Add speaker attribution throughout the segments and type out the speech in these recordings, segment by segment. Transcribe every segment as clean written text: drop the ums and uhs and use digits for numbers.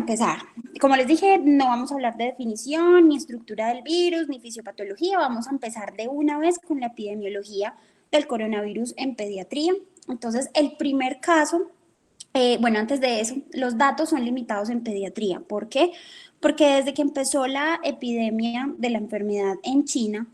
Speaker 1: empezar, como les dije, no vamos a hablar de definición, ni estructura del virus, ni fisiopatología, vamos a empezar de una vez con la epidemiología del coronavirus en pediatría. Entonces, el primer caso, bueno, antes de eso, los datos son limitados en pediatría. ¿Por qué? Porque desde que empezó la epidemia de la enfermedad en China,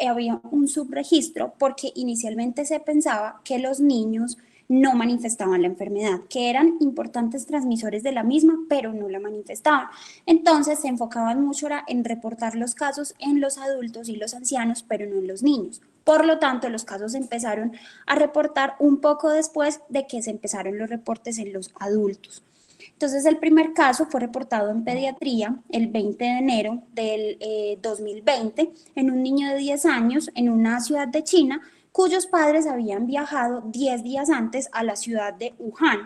Speaker 1: había un subregistro porque inicialmente se pensaba que los niños no manifestaban la enfermedad, que eran importantes transmisores de la misma, pero no la manifestaban. Entonces se enfocaban mucho en reportar los casos en los adultos y los ancianos, pero no en los niños. Por lo tanto, los casos se empezaron a reportar un poco después de que se empezaron los reportes en los adultos. Entonces, el primer caso fue reportado en pediatría el 20 de enero del 2020 en un niño de 10 años en una ciudad de China cuyos padres habían viajado 10 días antes a la ciudad de Wuhan.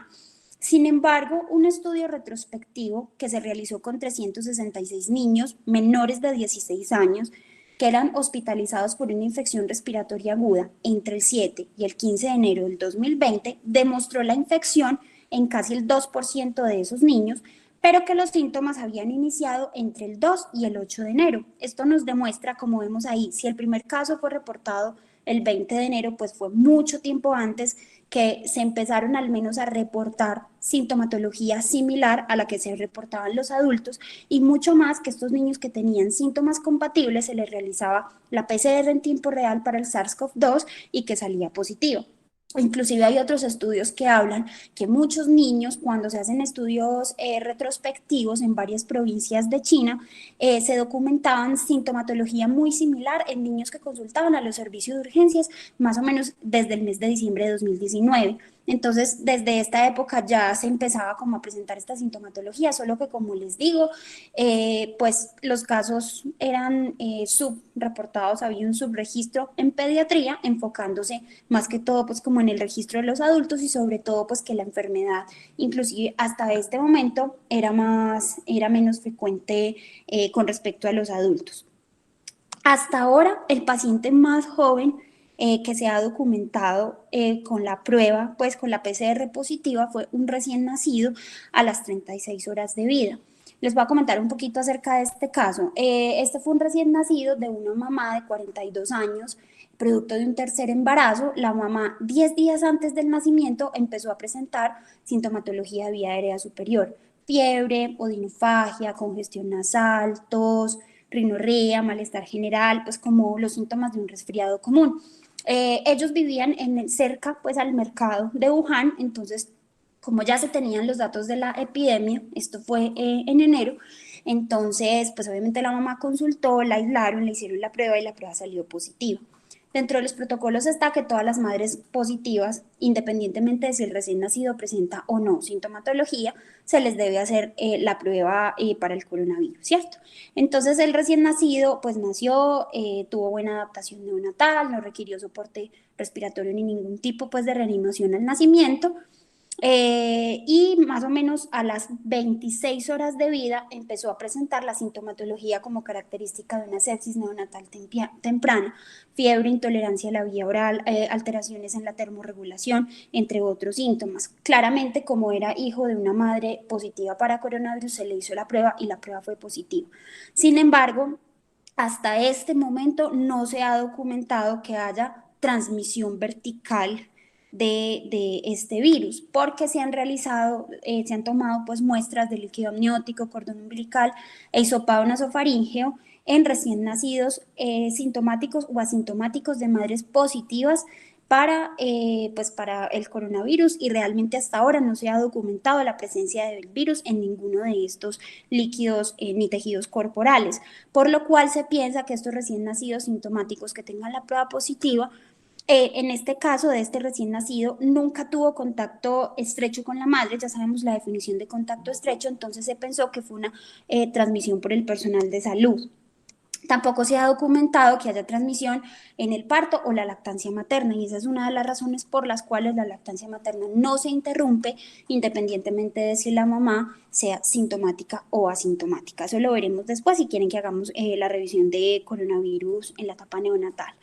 Speaker 1: Sin embargo, un estudio retrospectivo que se realizó con 366 niños menores de 16 años que eran hospitalizados por una infección respiratoria aguda entre el 7 y el 15 de enero del 2020 demostró la infección en casi el 2% de esos niños, pero que los síntomas habían iniciado entre el 2 y el 8 de enero. Esto nos demuestra, como vemos ahí, si el primer caso fue reportado el 20 de enero, pues fue mucho tiempo antes que se empezaron al menos a reportar sintomatología similar a la que se reportaban los adultos y mucho más que estos niños que tenían síntomas compatibles se les realizaba la PCR en tiempo real para el SARS-CoV-2 y que salía positivo. Inclusive hay otros estudios que hablan que muchos niños, cuando se hacen estudios retrospectivos en varias provincias de China, se documentaban sintomatología muy similar en niños que consultaban a los servicios de urgencias más o menos desde el mes de diciembre de 2019. Entonces, desde esta época ya se empezaba como a presentar esta sintomatología, solo que como les digo, pues los casos eran subreportados, había un subregistro en pediatría, enfocándose más que todo pues como en el registro de los adultos y sobre todo pues que la enfermedad, inclusive hasta este momento, era menos frecuente con respecto a los adultos. Hasta ahora, el paciente más joven que se ha documentado con la prueba, pues con la PCR positiva, fue un recién nacido a las 36 horas de vida. Les voy a comentar un poquito acerca de este caso. Este fue un recién nacido de una mamá de 42 años, producto de un tercer embarazo. La mamá, 10 días antes del nacimiento, empezó a presentar sintomatología de vía aérea superior, fiebre, odinofagia, congestión nasal, tos, rinorrea, malestar general, pues como los síntomas de un resfriado común. Ellos vivían cerca pues al mercado de Wuhan, entonces como ya se tenían los datos de la epidemia, esto fue en enero, entonces pues obviamente la mamá consultó, la aislaron, le hicieron la prueba y la prueba salió positiva. Dentro de los protocolos está que todas las madres positivas, independientemente de si el recién nacido presenta o no sintomatología, se les debe hacer la prueba para el coronavirus, ¿cierto? Entonces el recién nacido pues nació, tuvo buena adaptación neonatal, no requirió soporte respiratorio ni ningún tipo pues de reanimación al nacimiento. Y más o menos a las 26 horas de vida empezó a presentar la sintomatología como característica de una sepsis neonatal temprana, fiebre, intolerancia a la vía oral, alteraciones en la termorregulación, entre otros síntomas. Claramente, como era hijo de una madre positiva para coronavirus, se le hizo la prueba y la prueba fue positiva. Sin embargo, hasta este momento no se ha documentado que haya transmisión vertical de este virus, porque se han realizado, se han tomado pues muestras de líquido amniótico, cordón umbilical e hisopado nasofaríngeo en recién nacidos sintomáticos o asintomáticos de madres positivas pues para el coronavirus y realmente hasta ahora no se ha documentado la presencia del virus en ninguno de estos líquidos ni tejidos corporales, por lo cual se piensa que estos recién nacidos sintomáticos que tengan la prueba positiva en este caso de este recién nacido, nunca tuvo contacto estrecho con la madre, ya sabemos la definición de contacto estrecho, entonces se pensó que fue una transmisión por el personal de salud. Tampoco se ha documentado que haya transmisión en el parto o la lactancia materna y esa es una de las razones por las cuales la lactancia materna no se interrumpe independientemente de si la mamá sea sintomática o asintomática. Eso lo veremos después si quieren que hagamos la revisión de coronavirus en la etapa neonatal.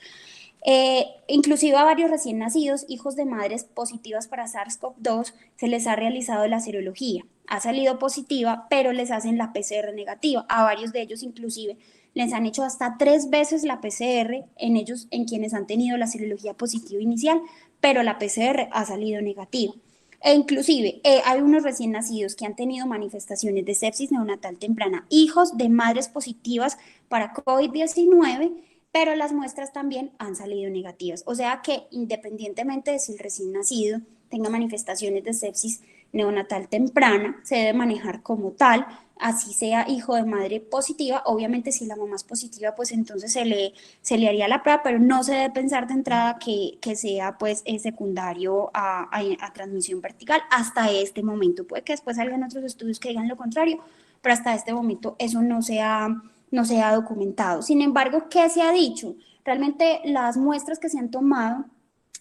Speaker 1: Inclusive a varios recién nacidos, hijos de madres positivas para SARS-CoV-2, se les ha realizado la serología. Ha salido positiva, pero les hacen la PCR negativa. A varios de ellos inclusive les han hecho hasta 3 veces la PCR en ellos, en quienes han tenido la serología positiva inicial, pero la PCR ha salido negativa. E inclusive hay unos recién nacidos que han tenido manifestaciones de sepsis neonatal temprana, hijos de madres positivas para COVID-19, pero las muestras también han salido negativas. O sea que independientemente de si el recién nacido tenga manifestaciones de sepsis neonatal temprana, se debe manejar como tal, así sea hijo de madre positiva. Obviamente si la mamá es positiva, pues entonces se le haría la prueba, pero no se debe pensar de entrada que sea pues secundario a transmisión vertical hasta este momento. Puede que después salgan otros estudios que digan lo contrario, pero hasta este momento eso no se ha documentado. Sin embargo, ¿qué se ha dicho? Realmente las muestras que se han tomado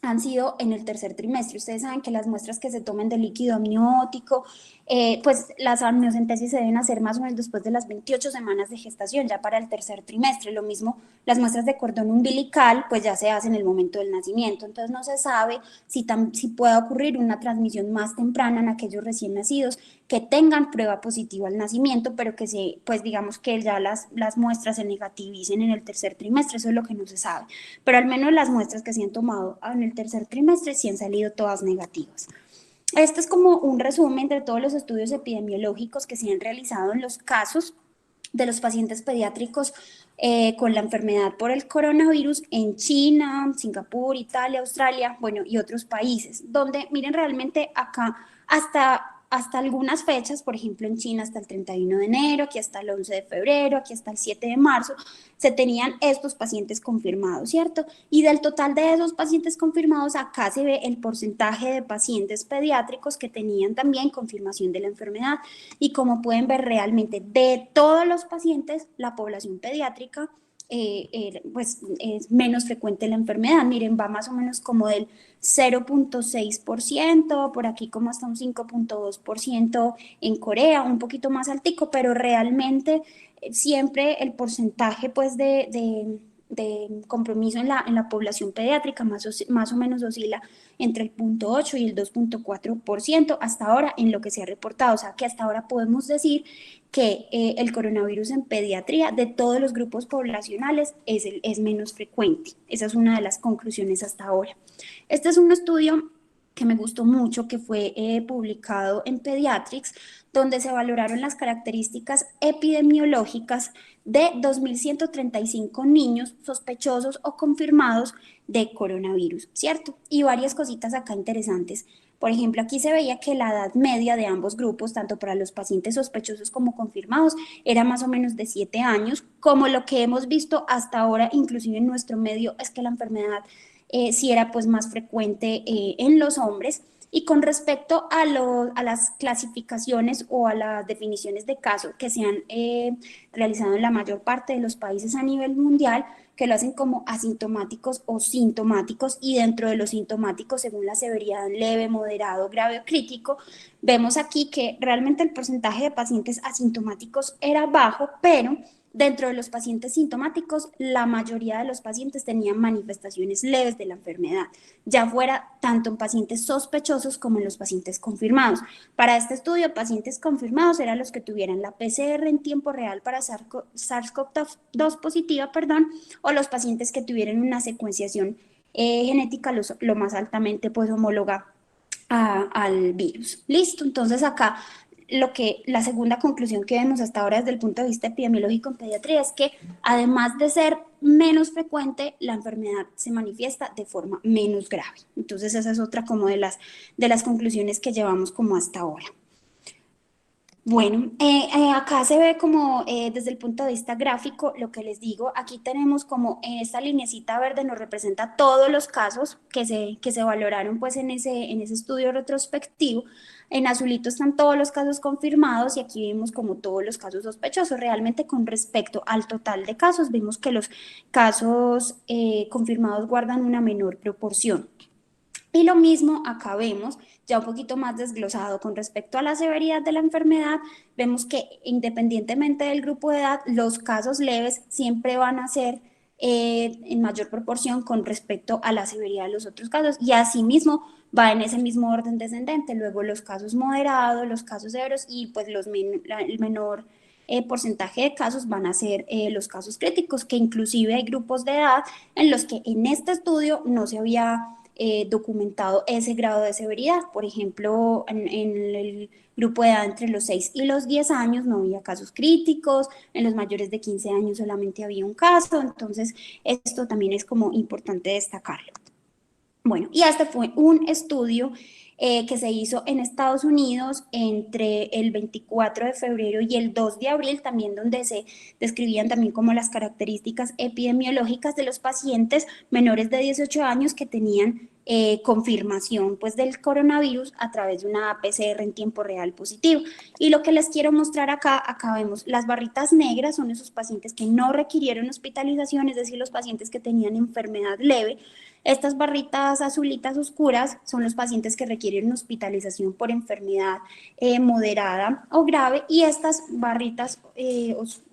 Speaker 1: han sido en el tercer trimestre. Ustedes saben que las muestras que se tomen de líquido amniótico, pues las amniocentesis se deben hacer más o menos después de las 28 semanas de gestación, ya para el tercer trimestre. Lo mismo, las muestras de cordón umbilical, pues ya se hacen en el momento del nacimiento. Entonces no se sabe si pueda ocurrir una transmisión más temprana en aquellos recién nacidos que tengan prueba positiva al nacimiento, pero que pues digamos que ya las muestras se negativicen en el tercer trimestre. Eso es lo que no se sabe. Pero al menos las muestras que se han tomado en el tercer trimestre sí han salido todas negativas. Este es como un resumen de todos los estudios epidemiológicos que se han realizado en los casos de los pacientes pediátricos con la enfermedad por el coronavirus en China, Singapur, Italia, Australia, bueno, y otros países, donde miren realmente acá hasta algunas fechas, por ejemplo en China hasta el 31 de enero, aquí hasta el 11 de febrero, aquí hasta el 7 de marzo, se tenían estos pacientes confirmados, ¿cierto? Y del total de esos pacientes confirmados, acá se ve el porcentaje de pacientes pediátricos que tenían también confirmación de la enfermedad. Y como pueden ver realmente de todos los pacientes, la población pediátrica pues es menos frecuente la enfermedad. Miren, va más o menos como del 0,6%, por aquí como hasta un 5,2% en Corea, un poquito más altico, pero realmente siempre el porcentaje pues de compromiso en la población pediátrica más o menos oscila entre el 0,8 y el 2,4% hasta ahora en lo que se ha reportado. O sea que hasta ahora podemos decir que el coronavirus en pediatría de todos los grupos poblacionales es menos frecuente. Esa es una de las conclusiones hasta ahora. Este es un estudio que me gustó mucho, que fue publicado en Pediatrics, donde se valoraron las características epidemiológicas de 2.135 niños sospechosos o confirmados de coronavirus, ¿cierto? Y varias cositas acá interesantes. Por ejemplo, aquí se veía que la edad media de ambos grupos, tanto para los pacientes sospechosos como confirmados, era más o menos de 7 años, como lo que hemos visto hasta ahora, inclusive en nuestro medio, es que la enfermedad sí era pues más frecuente en los hombres. Y con respecto a las clasificaciones o a las definiciones de caso que se han realizado en la mayor parte de los países a nivel mundial, que lo hacen como asintomáticos o sintomáticos, y dentro de los sintomáticos, según la severidad leve, moderado, grave o crítico, vemos aquí que realmente el porcentaje de pacientes asintomáticos era bajo, pero dentro de los pacientes sintomáticos, la mayoría de los pacientes tenían manifestaciones leves de la enfermedad, ya fuera tanto en pacientes sospechosos como en los pacientes confirmados. Para este estudio, pacientes confirmados eran los que tuvieran la PCR en tiempo real para SARS-CoV-2 positiva, perdón, o los pacientes que tuvieran una secuenciación genética lo más altamente pues homóloga al virus. Listo, entonces acá la segunda conclusión que vemos hasta ahora desde el punto de vista epidemiológico en pediatría es que además de ser menos frecuente, la enfermedad se manifiesta de forma menos grave. Entonces esa es otra como de las conclusiones que llevamos como hasta ahora. Bueno, acá se ve como desde el punto de vista gráfico, lo que les digo, aquí tenemos como en esta lineecita verde nos representa todos los casos que se valoraron pues en ese estudio retrospectivo. En azulito están todos los casos confirmados y aquí vemos como todos los casos sospechosos. Realmente con respecto al total de casos, vemos que los casos confirmados guardan una menor proporción. Y lo mismo acá vemos, ya un poquito más desglosado con respecto a la severidad de la enfermedad, vemos que independientemente del grupo de edad, los casos leves siempre van a ser en mayor proporción con respecto a la severidad de los otros casos, y asimismo va en ese mismo orden descendente, luego los casos moderados, los casos severos, y pues el menor porcentaje de casos van a ser los casos críticos, que inclusive hay grupos de edad en los que en este estudio no se había documentado ese grado de severidad. Por ejemplo, en el grupo de edad entre los 6 y los 10 años no había casos críticos, en los mayores de 15 años solamente había un caso, entonces esto también es como importante destacarlo. Bueno, y este fue un estudio que se hizo en Estados Unidos entre el 24 de febrero y el 2 de abril, también donde se describían también como las características epidemiológicas de los pacientes menores de 18 años que tenían confirmación pues del coronavirus a través de una PCR en tiempo real positivo. Y lo que les quiero mostrar acá vemos las barritas negras, son esos pacientes que no requirieron hospitalización, es decir, los pacientes que tenían enfermedad leve. Estas barritas azulitas oscuras son los pacientes que requieren hospitalización por enfermedad moderada o grave, y estas barritas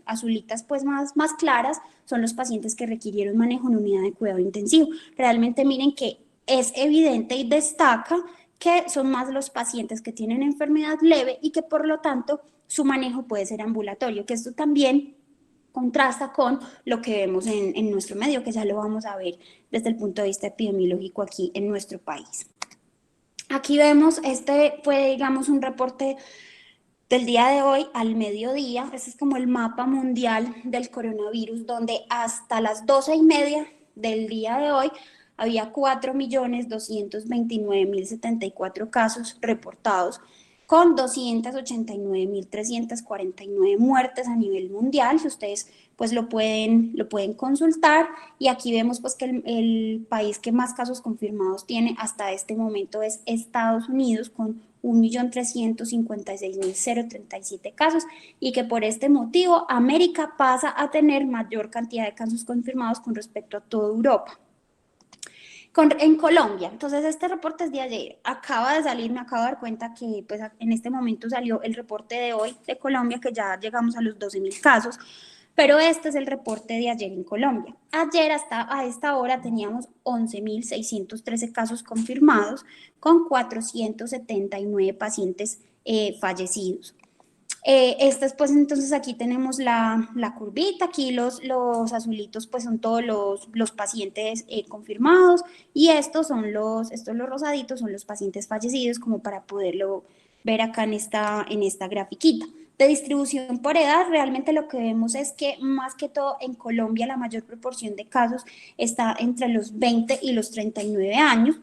Speaker 1: azulitas pues más claras son los pacientes que requirieron manejo en unidad de cuidado intensivo. Realmente miren que es evidente y destaca que son más los pacientes que tienen enfermedad leve y que por lo tanto su manejo puede ser ambulatorio, que esto también contrasta con lo que vemos en nuestro medio, que ya lo vamos a ver desde el punto de vista epidemiológico aquí en nuestro país. Aquí vemos, este fue, digamos, un reporte del día de hoy al mediodía. Este es como el mapa mundial del coronavirus, donde hasta las 12:30 del día de hoy había 4.229.074 casos reportados, con 289.349 muertes a nivel mundial. Si ustedes pues lo pueden consultar, y aquí vemos pues que el país que más casos confirmados tiene hasta este momento es Estados Unidos, con 1.356.037 casos, y que por este motivo América pasa a tener mayor cantidad de casos confirmados con respecto a toda Europa. En Colombia, entonces este reporte es de ayer, acaba de salir, me acabo de dar cuenta que pues en este momento salió el reporte de hoy de Colombia, que ya llegamos a los 12.000 casos, pero este es el reporte de ayer en Colombia. Ayer a esta hora teníamos 11.613 casos confirmados, con 479 pacientes fallecidos. Pues entonces aquí tenemos la curvita, aquí los azulitos pues son todos los pacientes confirmados, y estos los rosaditos son los pacientes fallecidos, como para poderlo ver acá en esta grafiquita. De distribución por edad, realmente lo que vemos es que más que todo en Colombia la mayor proporción de casos está entre los 20 y los 39 años.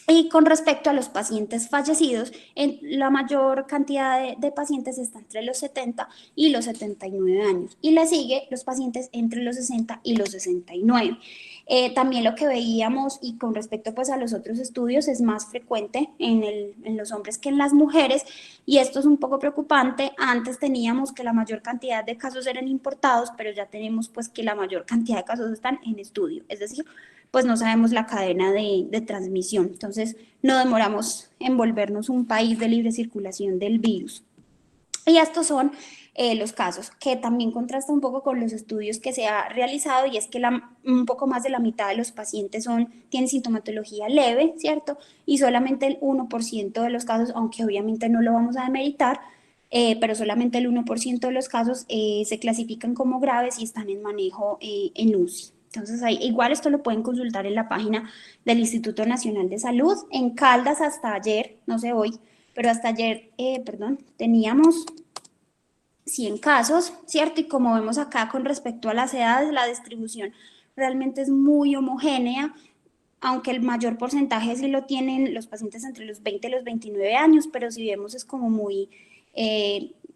Speaker 1: Y con respecto a los pacientes fallecidos, la mayor cantidad de pacientes está entre los 70 y los 79 años. Y le sigue los pacientes entre los 60 y los 69. También lo que veíamos, y con respecto pues a los otros estudios, es más frecuente en los hombres que en las mujeres, y esto es un poco preocupante. Antes teníamos que la mayor cantidad de casos eran importados, pero ya tenemos pues que la mayor cantidad de casos están en estudio, es decir, pues no sabemos la cadena de transmisión. Entonces, no demoramos en volvernos un país de libre circulación del virus. Y estos son los casos, que también contrasta un poco con los estudios que se ha realizado, y es que un poco más de la mitad de los pacientes tienen sintomatología leve, ¿cierto? Y solamente el 1% de los casos, aunque obviamente no lo vamos a demeritar, pero solamente el 1% de los casos se clasifican como graves y están en manejo en UCI. Entonces, igual esto lo pueden consultar en la página del Instituto Nacional de Salud. En Caldas hasta ayer, no sé hoy, pero hasta ayer, teníamos 100 casos, ¿cierto? Y como vemos acá con respecto a las edades, la distribución realmente es muy homogénea, aunque el mayor porcentaje sí lo tienen los pacientes entre los 20 y los 29 años, pero si vemos es como muy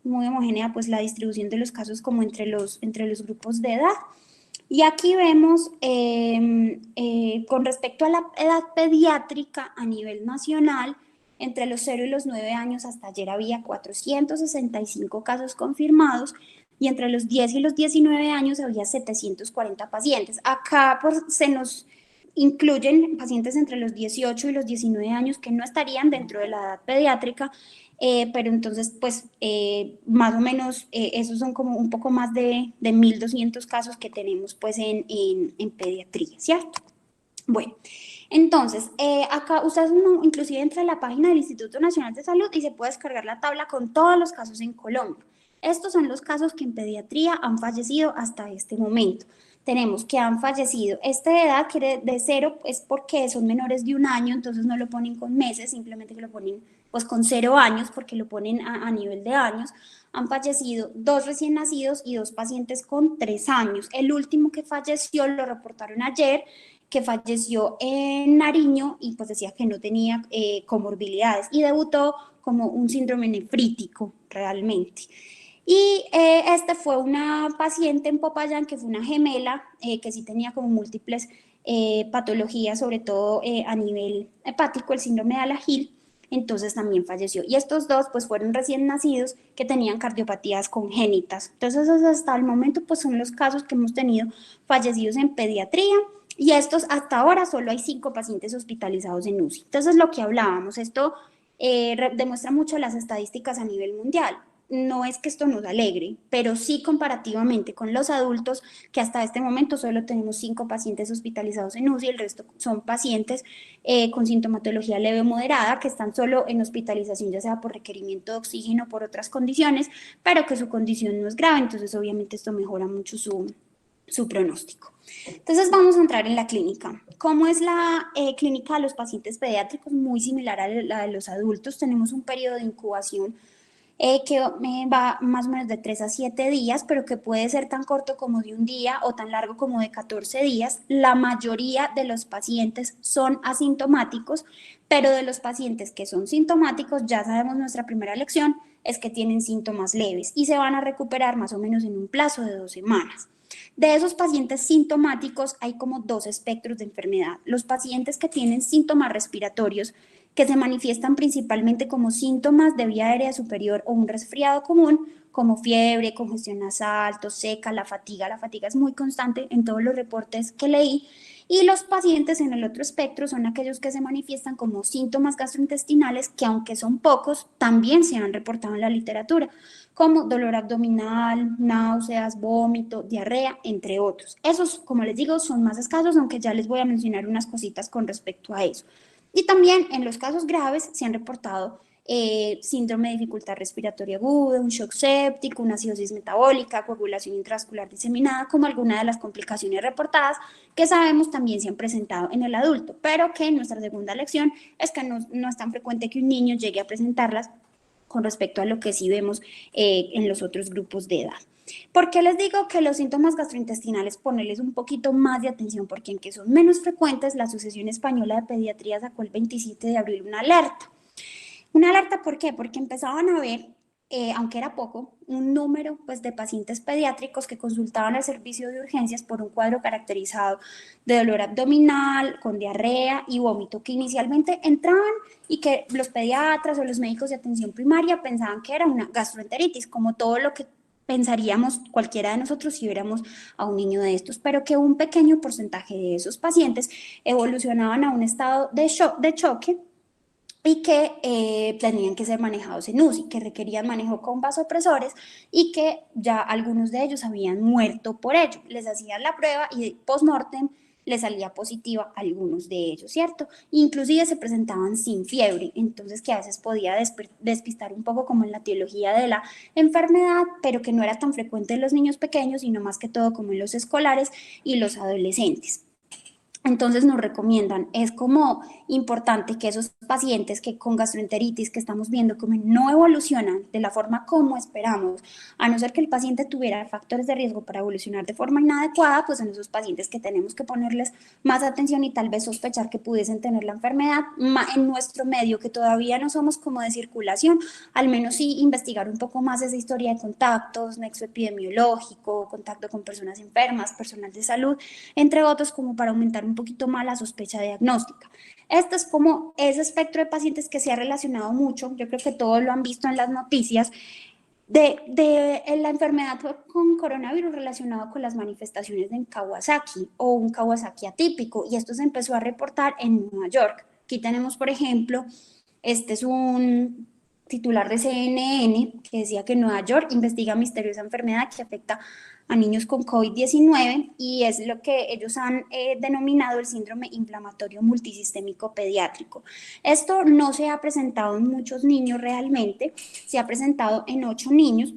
Speaker 1: homogénea pues la distribución de los casos como entre los grupos de edad. Y aquí vemos, con respecto a la edad pediátrica a nivel nacional, entre los 0 y los 9 años hasta ayer había 465 casos confirmados, y entre los 10 y los 19 años había 740 pacientes. Acá pues, incluyen pacientes entre los 18 y los 19 años que no estarían dentro de la edad pediátrica, pero entonces, pues, más o menos, esos son como un poco más de 1.200 casos que tenemos, pues, en pediatría, ¿cierto? Bueno, entonces, acá ustedes inclusive entra a la página del Instituto Nacional de Salud y se puede descargar la tabla con todos los casos en Colombia. Estos son los casos que en pediatría han fallecido hasta este momento. Tenemos que han fallecido. Esta edad quiere de 0, es porque son menores de 1 año, entonces no lo ponen con meses, simplemente que lo ponen pues con 0 años, porque lo ponen a nivel de años. Han fallecido 2 recién nacidos y 2 pacientes con 3 años. El último que falleció lo reportaron ayer, que falleció en Nariño y pues decía que no tenía comorbilidades y debutó como un síndrome nefrítico realmente. Y este fue una paciente en Popayán que fue una gemela que sí tenía como múltiples patologías, sobre todo a nivel hepático, el síndrome de Alagil, entonces también falleció. Y estos dos pues fueron recién nacidos que tenían cardiopatías congénitas. Entonces hasta el momento pues son los casos que hemos tenido fallecidos en pediatría. Y estos hasta ahora solo hay 5 pacientes hospitalizados en UCI. Entonces lo que hablábamos, esto demuestra mucho las estadísticas a nivel mundial. No es que esto nos alegre, pero sí comparativamente con los adultos, que hasta este momento solo tenemos 5 pacientes hospitalizados en UCI, el resto son pacientes con sintomatología leve o moderada, que están solo en hospitalización, ya sea por requerimiento de oxígeno o por otras condiciones, pero que su condición no es grave, entonces obviamente esto mejora mucho su pronóstico. Entonces vamos a entrar en la clínica. ¿Cómo es la clínica de los pacientes pediátricos? Muy similar a la de los adultos. Tenemos un periodo de incubación que va más o menos de 3 a 7 días, pero que puede ser tan corto como de un día o tan largo como de 14 días. La mayoría de los pacientes son asintomáticos, pero de los pacientes que son sintomáticos, ya sabemos nuestra primera lección, es que tienen síntomas leves y se van a recuperar más o menos en un plazo de 2 semanas. De esos pacientes sintomáticos hay como 2 espectros de enfermedad. Los pacientes que tienen síntomas respiratorios que se manifiestan principalmente como síntomas de vía aérea superior o un resfriado común, como fiebre, congestión nasal, tos seca, la fatiga. La fatiga es muy constante en todos los reportes que leí. Y los pacientes en el otro espectro son aquellos que se manifiestan como síntomas gastrointestinales que, aunque son pocos, también se han reportado en la literatura, como dolor abdominal, náuseas, vómito, diarrea, entre otros. Esos, como les digo, son más escasos, aunque ya les voy a mencionar unas cositas con respecto a eso. Y también en los casos graves se han reportado síndrome de dificultad respiratoria aguda, un shock séptico, una acidosis metabólica, coagulación intravascular diseminada, como alguna de las complicaciones reportadas que sabemos también se han presentado en el adulto, pero que en nuestra segunda lección es que no es tan frecuente que un niño llegue a presentarlas con respecto a lo que sí vemos en los otros grupos de edad. ¿Por qué les digo que los síntomas gastrointestinales ponerles un poquito más de atención? Porque aunque son menos frecuentes, la Asociación Española de Pediatría sacó el 27 de abril una alerta. Una alerta, ¿por qué? Porque empezaban a ver, aunque era poco, un número pues, de pacientes pediátricos que consultaban al servicio de urgencias por un cuadro caracterizado de dolor abdominal, con diarrea y vómito, que inicialmente entraban y que los pediatras o los médicos de atención primaria pensaban que era una gastroenteritis, como todo lo que pensaríamos cualquiera de nosotros si viéramos a un niño de estos, pero que un pequeño porcentaje de esos pacientes evolucionaban a un estado de choque y que tenían que ser manejados en UCI, que requerían manejo con vasopresores y que ya algunos de ellos habían muerto por ello. Les hacían la prueba y post-mortem les salía positiva a algunos de ellos, ¿cierto? Inclusive se presentaban sin fiebre, entonces que a veces podía despistar un poco como en la etiología de la enfermedad, pero que no era tan frecuente en los niños pequeños, sino más que todo como en los escolares y los adolescentes. Entonces nos recomiendan, es como importante que esos pacientes que con gastroenteritis que estamos viendo como no evolucionan de la forma como esperamos, a no ser que el paciente tuviera factores de riesgo para evolucionar de forma inadecuada, pues en esos pacientes que tenemos que ponerles más atención y tal vez sospechar que pudiesen tener la enfermedad en nuestro medio, que todavía no somos como de circulación, al menos sí investigar un poco más esa historia de contactos, nexo epidemiológico, contacto con personas enfermas, personal de salud, entre otros, como para aumentar un poquito más la sospecha diagnóstica. Este es como ese espectro de pacientes que se ha relacionado mucho, yo creo que todos lo han visto en las noticias, La enfermedad con coronavirus relacionado con las manifestaciones de Kawasaki o un Kawasaki atípico, y esto se empezó a reportar en Nueva York. Aquí tenemos, por ejemplo, este es un titular de CNN que decía que Nueva York investiga misteriosa enfermedad que afecta a niños con COVID-19 y es lo que ellos han denominado el síndrome inflamatorio multisistémico pediátrico. Esto no se ha presentado en muchos niños realmente, se ha presentado en 8 niños.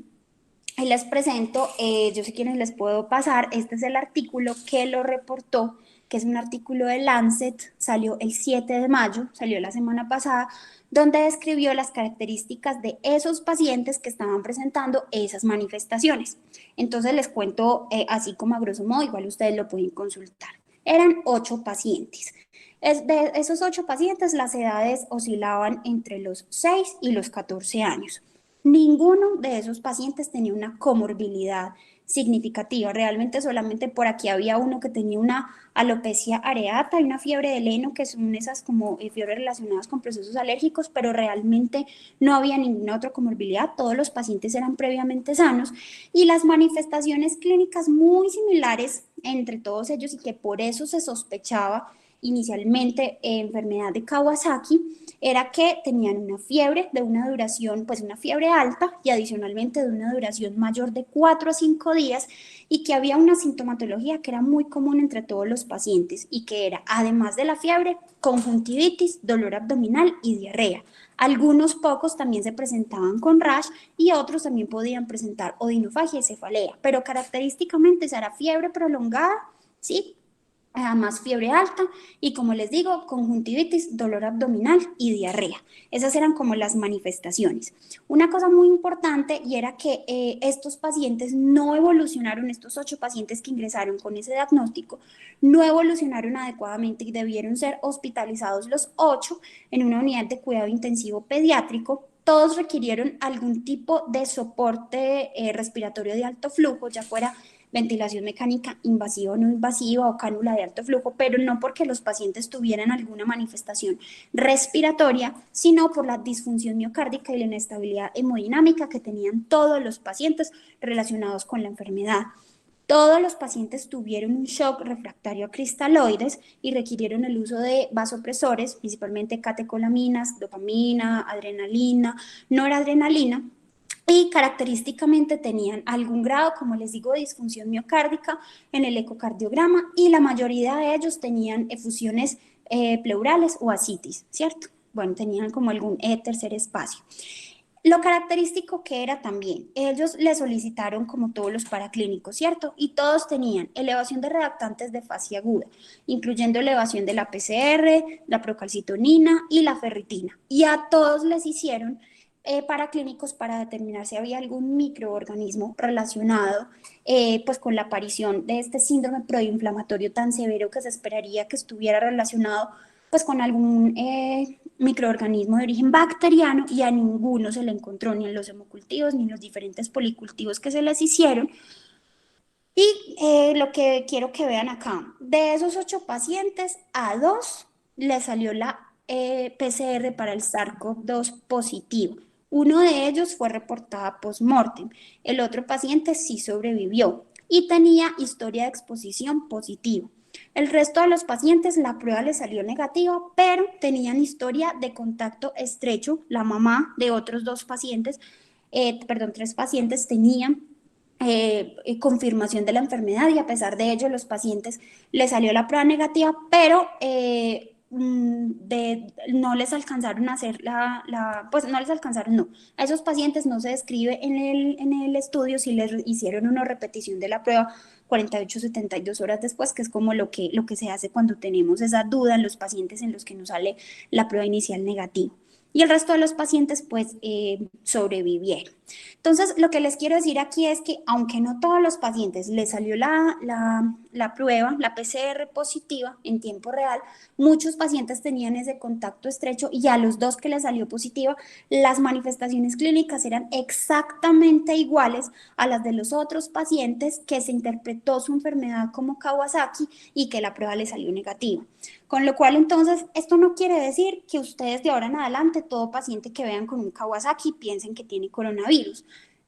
Speaker 1: Ahí les presento, yo sé quiénes les puedo pasar, este es el artículo que lo reportó, que es un artículo de Lancet, salió el 7 de mayo, salió la semana pasada, donde describió las características de esos pacientes que estaban presentando esas manifestaciones. Entonces les cuento así como a grosso modo, igual ustedes lo pueden consultar. Eran 8 pacientes. De esos 8 pacientes, las edades oscilaban entre los 6 y los 14 años. Ninguno de esos pacientes tenía una comorbilidad significativa. Realmente solamente por aquí había uno que tenía una alopecia areata y una fiebre de Leno, que son esas como fiebres relacionadas con procesos alérgicos, pero realmente no había ninguna otra comorbilidad. Todos los pacientes eran previamente sanos y las manifestaciones clínicas muy similares entre todos ellos y que por eso se sospechaba inicialmente enfermedad de Kawasaki, era que tenían una fiebre de una duración, pues una fiebre alta y adicionalmente de una duración mayor de 4 a 5 días y que había una sintomatología que era muy común entre todos los pacientes y que era, además de la fiebre, conjuntivitis, dolor abdominal y diarrea. Algunos pocos también se presentaban con rash y otros también podían presentar odinofagia y cefalea, pero característicamente esa era fiebre prolongada, ¿sí? Más fiebre alta y como les digo, conjuntivitis, dolor abdominal y diarrea. Esas eran como las manifestaciones. Una cosa muy importante y era que estos pacientes no evolucionaron, estos 8 pacientes que ingresaron con ese diagnóstico, no evolucionaron adecuadamente y debieron ser hospitalizados los 8 en una unidad de cuidado intensivo pediátrico. Todos requirieron algún tipo de soporte respiratorio de alto flujo, ya fuera ventilación mecánica invasiva o no invasiva o cánula de alto flujo, pero no porque los pacientes tuvieran alguna manifestación respiratoria, sino por la disfunción miocárdica y la inestabilidad hemodinámica que tenían todos los pacientes relacionados con la enfermedad. Todos los pacientes tuvieron un shock refractario a cristaloides y requirieron el uso de vasopresores, principalmente catecolaminas, dopamina, adrenalina, noradrenalina, y característicamente tenían algún grado, como les digo, de disfunción miocárdica en el ecocardiograma y la mayoría de ellos tenían efusiones pleurales o ascitis, ¿cierto? Bueno, tenían como algún tercer espacio. Lo característico que era también, ellos le solicitaron como todos los paraclínicos, ¿cierto? Y todos tenían elevación de reactantes de fase aguda, incluyendo elevación de la PCR, la procalcitonina y la ferritina. Y a todos les hicieron paraclínicos para determinar si había algún microorganismo relacionado pues con la aparición de este síndrome proinflamatorio tan severo que se esperaría que estuviera relacionado pues con algún microorganismo de origen bacteriano y a ninguno se le encontró ni en los hemocultivos ni en los diferentes policultivos que se les hicieron. Y lo que quiero que vean acá, de esos 8 pacientes, a 2 le salió la PCR para el SARS-CoV-2 positivo. Uno de ellos fue reportada post-mortem, el otro paciente sí sobrevivió y tenía historia de exposición positiva. El resto de los pacientes la prueba les salió negativa, pero tenían historia de contacto estrecho. La mamá de otros 2 pacientes, 3 pacientes tenían confirmación de la enfermedad y a pesar de ello los pacientes les salió la prueba negativa, pero no les alcanzaron a hacer pues no les alcanzaron, no. A esos pacientes no se describe en el estudio si les hicieron una repetición de la prueba 48, 72 horas después, que es como lo que se hace cuando tenemos esa duda en los pacientes en los que nos sale la prueba inicial negativa. Y el resto de los pacientes pues sobrevivieron. Entonces, lo que les quiero decir aquí es que aunque no todos los pacientes les salió la prueba, la PCR positiva en tiempo real, muchos pacientes tenían ese contacto estrecho y a los 2 que les salió positiva, las manifestaciones clínicas eran exactamente iguales a las de los otros pacientes que se interpretó su enfermedad como Kawasaki y que la prueba les salió negativa. Con lo cual, entonces, esto no quiere decir que ustedes de ahora en adelante, todo paciente que vean con un Kawasaki piensen que tiene coronavirus.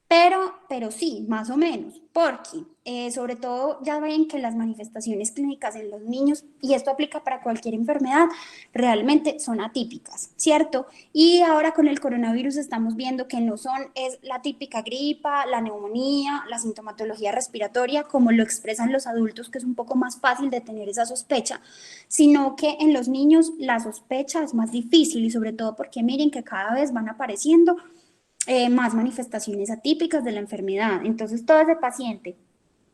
Speaker 1: Pero sí, más o menos, porque sobre todo ya ven que las manifestaciones clínicas en los niños, y esto aplica para cualquier enfermedad, realmente son atípicas, ¿cierto? Y ahora con el coronavirus estamos viendo que no son, es la típica gripa, la neumonía, la sintomatología respiratoria, como lo expresan los adultos, que es un poco más fácil de tener esa sospecha, sino que en los niños la sospecha es más difícil y sobre todo porque miren que cada vez van apareciendo más manifestaciones atípicas de la enfermedad. Entonces, todo ese paciente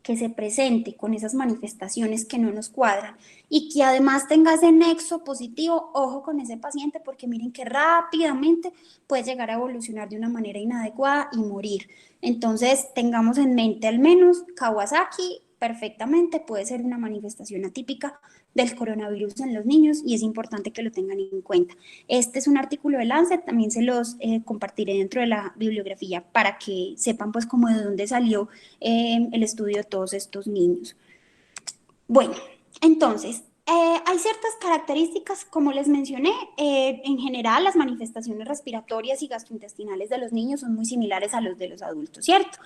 Speaker 1: que se presente con esas manifestaciones que no nos cuadran y que además tenga ese nexo positivo, ojo con ese paciente porque miren que rápidamente puede llegar a evolucionar de una manera inadecuada y morir. Entonces, tengamos en mente al menos Kawasaki perfectamente puede ser una manifestación atípica del coronavirus en los niños y es importante que lo tengan en cuenta. Este es un artículo de Lancet, también se los compartiré dentro de la bibliografía para que sepan pues como de dónde salió el estudio de todos estos niños. Bueno, entonces, hay ciertas características, como les mencioné, en general las manifestaciones respiratorias y gastrointestinales de los niños son muy similares a los de los adultos, ¿cierto?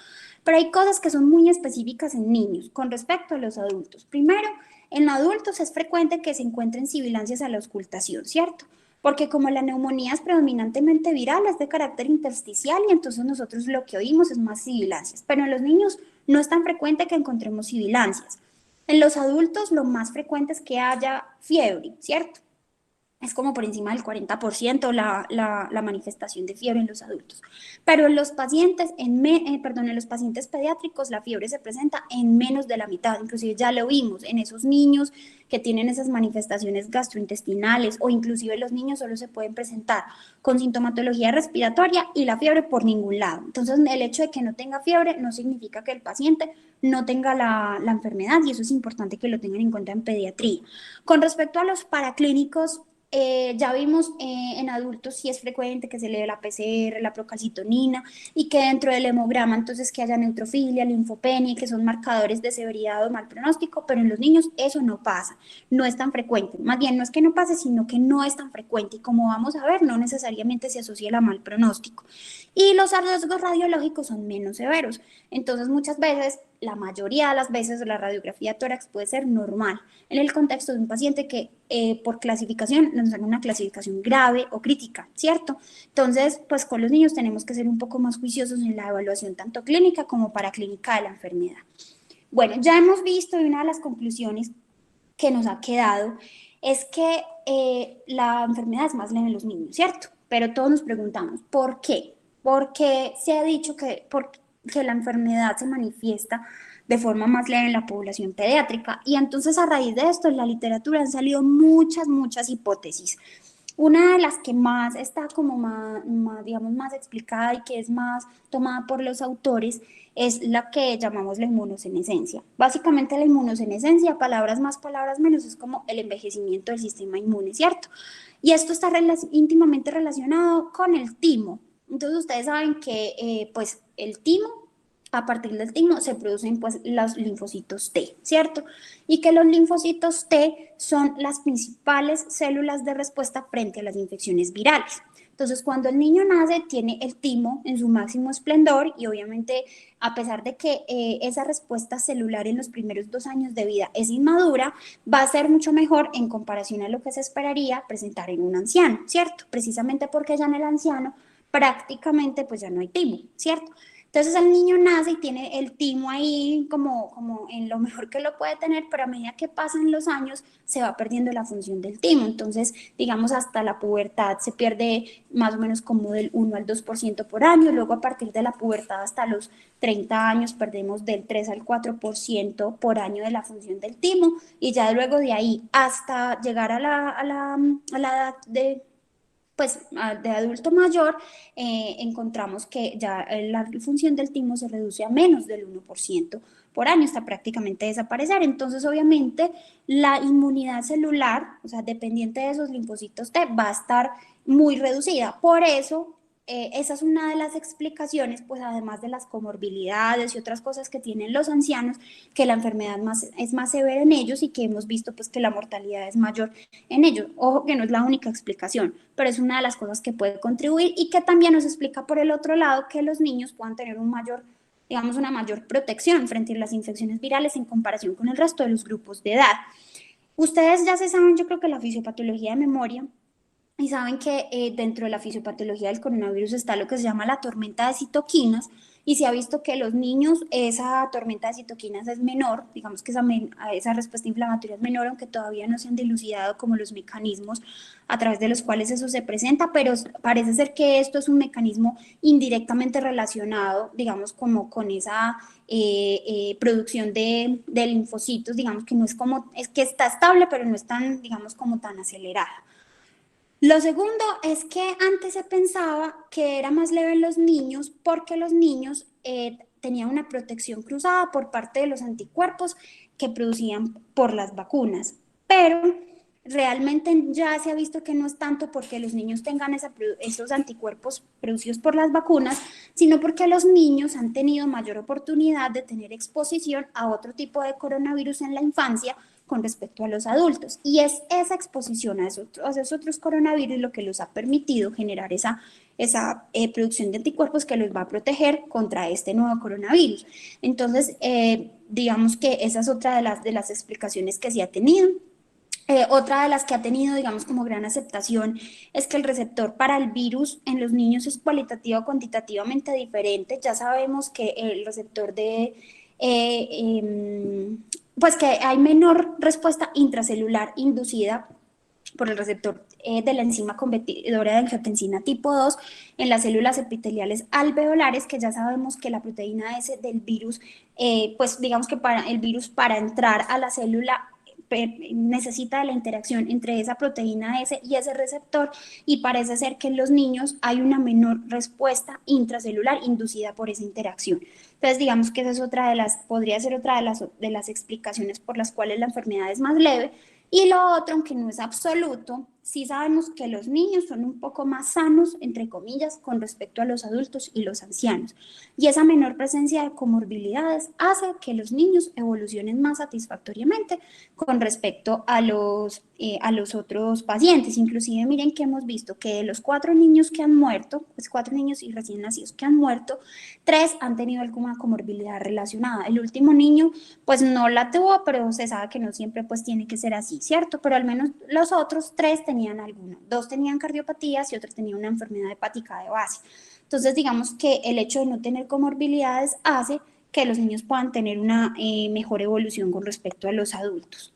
Speaker 1: Pero hay cosas que son muy específicas en niños con respecto a los adultos. Primero, en adultos es frecuente que se encuentren sibilancias a la auscultación, ¿cierto? Porque como la neumonía es predominantemente viral, es de carácter intersticial y entonces nosotros lo que oímos es más sibilancias. Pero en los niños no es tan frecuente que encontremos sibilancias. En los adultos lo más frecuente es que haya fiebre, ¿cierto? Es como por encima del 40% la manifestación de fiebre en los adultos. Pero en los pacientes, en los pacientes pediátricos, la fiebre se presenta en menos de la mitad. Inclusive ya lo vimos en esos niños que tienen esas manifestaciones gastrointestinales o inclusive los niños solo se pueden presentar con sintomatología respiratoria y la fiebre por ningún lado. Entonces, el hecho de que no tenga fiebre no significa que el paciente no tenga la enfermedad y eso es importante que lo tengan en cuenta en pediatría. Con respecto a los paraclínicos, ya vimos en adultos si es frecuente que se le dé la PCR, la procalcitonina y que dentro del hemograma entonces que haya neutrofilia, linfopenia, que son marcadores de severidad o mal pronóstico, pero en los niños eso no pasa, no es tan frecuente. Más bien no es que no pase, sino que no es tan frecuente y como vamos a ver, no necesariamente se asocia a mal pronóstico. Y los riesgos radiológicos son menos severos. Entonces muchas veces, la mayoría de las veces, la radiografía de tórax puede ser normal en el contexto de un paciente que por clasificación nos dan una clasificación grave o crítica, ¿cierto? Entonces, pues con los niños tenemos que ser un poco más juiciosos en la evaluación tanto clínica como paraclínica de la enfermedad. Bueno, ya hemos visto y una de las conclusiones que nos ha quedado es que la enfermedad es más leve en los niños, ¿cierto? Pero todos nos preguntamos, ¿por qué? Porque se ha dicho que la enfermedad se manifiesta de forma más leve en la población pediátrica. Y entonces a raíz de esto en la literatura han salido muchas hipótesis. Una de las que más está como digamos, más explicada y que es más tomada por los autores es la que llamamos la inmunosenescencia. Básicamente la inmunosenescencia, palabras más, palabras menos, es como el envejecimiento del sistema inmune, ¿cierto? Y esto está íntimamente relacionado con el timo. Entonces ustedes saben que pues el timo, a partir del timo se producen pues los linfocitos T, ¿cierto? Y que los linfocitos T son las principales células de respuesta frente a las infecciones virales. Entonces, cuando el niño nace, tiene el timo en su máximo esplendor y obviamente, a pesar de que esa respuesta celular en los primeros 2 años de vida es inmadura, va a ser mucho mejor en comparación a lo que se esperaría presentar en un anciano, ¿cierto? Precisamente porque ya en el anciano prácticamente pues ya no hay timo, ¿cierto? Entonces el niño nace y tiene el timo ahí como en lo mejor que lo puede tener, pero a medida que pasan los años se va perdiendo la función del timo. Entonces, digamos, hasta la pubertad se pierde más o menos como del 1 al 2% por año. Luego a partir de la pubertad hasta los 30 años perdemos del 3 al 4% por año de la función del timo. Y ya luego de ahí hasta llegar a la edad pues de adulto mayor, encontramos que ya la función del timo se reduce a menos del 1% por año, hasta prácticamente desaparecer. Entonces, obviamente, la inmunidad celular, o sea, dependiente de esos linfocitos T, va a estar muy reducida. Por eso, esa es una de las explicaciones, pues además de las comorbilidades y otras cosas que tienen los ancianos, que la enfermedad es más severa en ellos y que hemos visto pues que la mortalidad es mayor en ellos. Ojo que no es la única explicación, pero es una de las cosas que puede contribuir y que también nos explica por el otro lado que los niños puedan tener un mayor, digamos, una mayor protección frente a las infecciones virales en comparación con el resto de los grupos de edad. Ustedes ya se saben, yo creo que la fisiopatología de memoria, y saben que dentro de la fisiopatología del coronavirus está lo que se llama la tormenta de citoquinas, y se ha visto que los niños esa tormenta de citoquinas es menor, digamos que esa respuesta inflamatoria es menor, aunque todavía no se han dilucidado como los mecanismos a través de los cuales eso se presenta, pero parece ser que esto es un mecanismo indirectamente relacionado, digamos, como con esa producción de linfocitos, digamos que no es como, es que está estable, pero no es tan, digamos, como tan acelerada. Lo segundo es que antes se pensaba que era más leve en los niños porque los niños tenían una protección cruzada por parte de los anticuerpos que producían por las vacunas, pero realmente ya se ha visto que no es tanto porque los niños tengan esos anticuerpos producidos por las vacunas, sino porque los niños han tenido mayor oportunidad de tener exposición a otro tipo de coronavirus en la infancia con respecto a los adultos. Y es esa exposición a esos otros coronavirus lo que los ha permitido generar esa producción de anticuerpos que los va a proteger contra este nuevo coronavirus. Entonces, digamos que esa es otra de las explicaciones que se ha tenido. Otra de las que ha tenido, digamos, como gran aceptación es que el receptor para el virus en los niños es cualitativa o cuantitativamente diferente. Ya sabemos que el receptor pues que hay menor respuesta intracelular inducida por el receptor de la enzima convertidora de angiotensina tipo 2 en las células epiteliales alveolares, que ya sabemos que la proteína S del virus, pues digamos que para el virus, para entrar a la célula, necesita de la interacción entre esa proteína S y ese receptor, y parece ser que en los niños hay una menor respuesta intracelular inducida por esa interacción. Entonces, digamos que esa es otra podría ser otra de las explicaciones por las cuales la enfermedad es más leve. Y lo otro, aunque no es absoluto, sí sabemos que los niños son un poco más sanos, entre comillas, con respecto a los adultos y los ancianos. Y esa menor presencia de comorbilidades hace que los niños evolucionen más satisfactoriamente con respecto a los otros pacientes. Inclusive miren que hemos visto que de los 4 niños que han muerto, pues 4 niños y recién nacidos que han muerto, 3 han tenido alguna comorbilidad relacionada. El último niño pues no la tuvo, pero se sabe que no siempre pues tiene que ser así, ¿cierto? Pero al menos los otros 3 tenían alguno. 2 tenían cardiopatías y otro tenía una enfermedad hepática de base. Entonces digamos que el hecho de no tener comorbilidades hace que los niños puedan tener una mejor evolución con respecto a los adultos.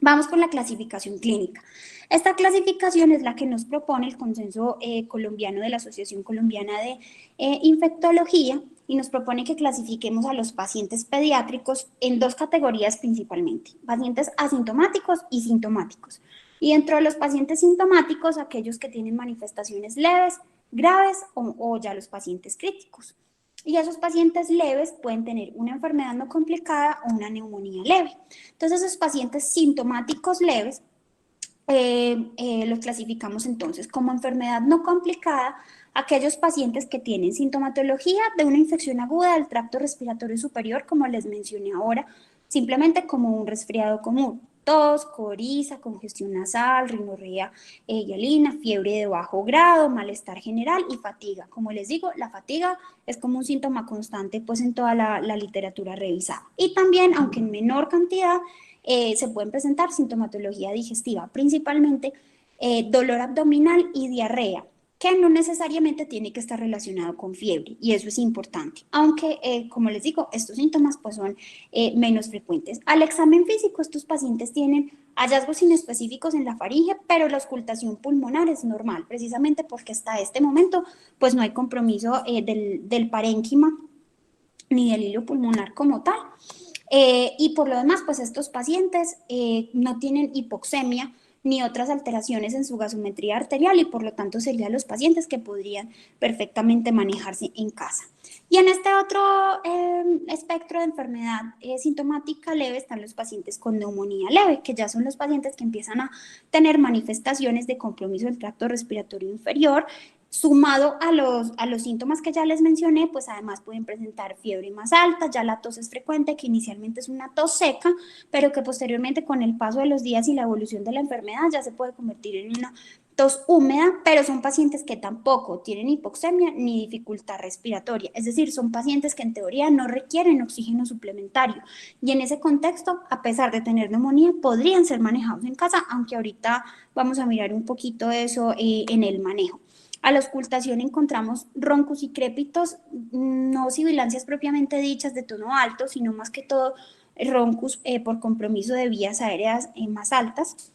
Speaker 1: Vamos con la clasificación clínica. Esta clasificación es la que nos propone el consenso colombiano de la Asociación Colombiana de Infectología, y nos propone que clasifiquemos a los pacientes pediátricos en 2 categorías principalmente: pacientes asintomáticos y sintomáticos. Y dentro de los pacientes sintomáticos, aquellos que tienen manifestaciones leves, graves o ya los pacientes críticos. Y esos pacientes leves pueden tener una enfermedad no complicada o una neumonía leve. Entonces, esos pacientes sintomáticos leves los clasificamos entonces como enfermedad no complicada aquellos pacientes que tienen sintomatología de una infección aguda del tracto respiratorio superior, como les mencioné ahora, simplemente como un resfriado común: tos, coriza, congestión nasal, rinorrea hialina, fiebre de bajo grado, malestar general y fatiga. Como les digo, la fatiga es como un síntoma constante pues en toda la literatura revisada. Y también, aunque en menor cantidad, se pueden presentar sintomatología digestiva, principalmente dolor abdominal y diarrea, que no necesariamente tiene que estar relacionado con fiebre, y eso es importante, aunque como les digo, estos síntomas pues son menos frecuentes. Al examen físico, estos pacientes tienen hallazgos inespecíficos en la faringe, pero la auscultación pulmonar es normal, precisamente porque hasta este momento pues no hay compromiso del parénquima ni del hilo pulmonar como tal. Y por lo demás, pues estos pacientes no tienen hipoxemia ni otras alteraciones en su gasometría arterial, y por lo tanto serían los pacientes que podrían perfectamente manejarse en casa. Y en este otro espectro de enfermedad sintomática leve están los pacientes con neumonía leve, que ya son los pacientes que empiezan a tener manifestaciones de compromiso del tracto respiratorio inferior, Sumado a los síntomas que ya les mencioné, pues además pueden presentar fiebre más alta, ya la tos es frecuente, que inicialmente es una tos seca, pero que posteriormente con el paso de los días y la evolución de la enfermedad ya se puede convertir en una tos húmeda, pero son pacientes que tampoco tienen hipoxemia ni dificultad respiratoria, es decir, son pacientes que en teoría no requieren oxígeno suplementario y en ese contexto, a pesar de tener neumonía, podrían ser manejados en casa, aunque ahorita vamos a mirar un poquito eso en el manejo. A la auscultación encontramos roncos y crépitos, no sibilancias propiamente dichas de tono alto, sino más que todo roncos por compromiso de vías aéreas más altas.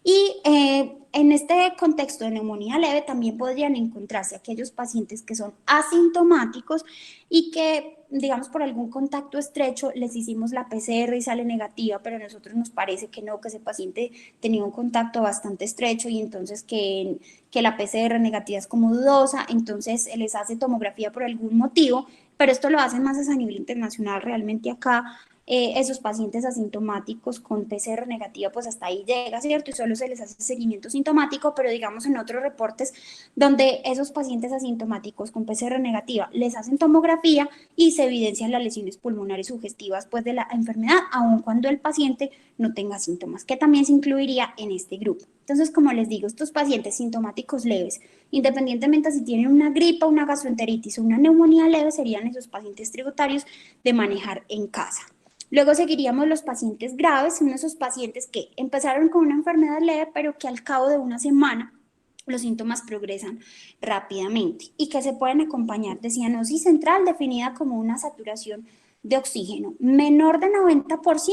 Speaker 1: Y en este contexto de neumonía leve también podrían encontrarse aquellos pacientes que son asintomáticos y que, digamos, por algún contacto estrecho les hicimos la PCR y sale negativa, pero a nosotros nos parece que no, que ese paciente tenía un contacto bastante estrecho y entonces que la PCR negativa es como dudosa, entonces se les hace tomografía por algún motivo, pero esto lo hacen más a nivel internacional. Realmente acá esos pacientes asintomáticos con PCR negativa, pues hasta ahí llega, ¿cierto? Y solo se les hace seguimiento sintomático, pero digamos en otros reportes donde esos pacientes asintomáticos con PCR negativa les hacen tomografía y se evidencian las lesiones pulmonares sugestivas pues de la enfermedad, aun cuando el paciente no tenga síntomas, que también se incluiría en este grupo. Entonces, como les digo, estos pacientes sintomáticos leves, independientemente si tienen una gripa, una gastroenteritis o una neumonía leve, serían esos pacientes tributarios de manejar en casa. Luego seguiríamos los pacientes graves, son esos pacientes que empezaron con una enfermedad leve, pero que al cabo de una semana los síntomas progresan rápidamente y que se pueden acompañar de cianosis central definida como una saturación de oxígeno menor de 90%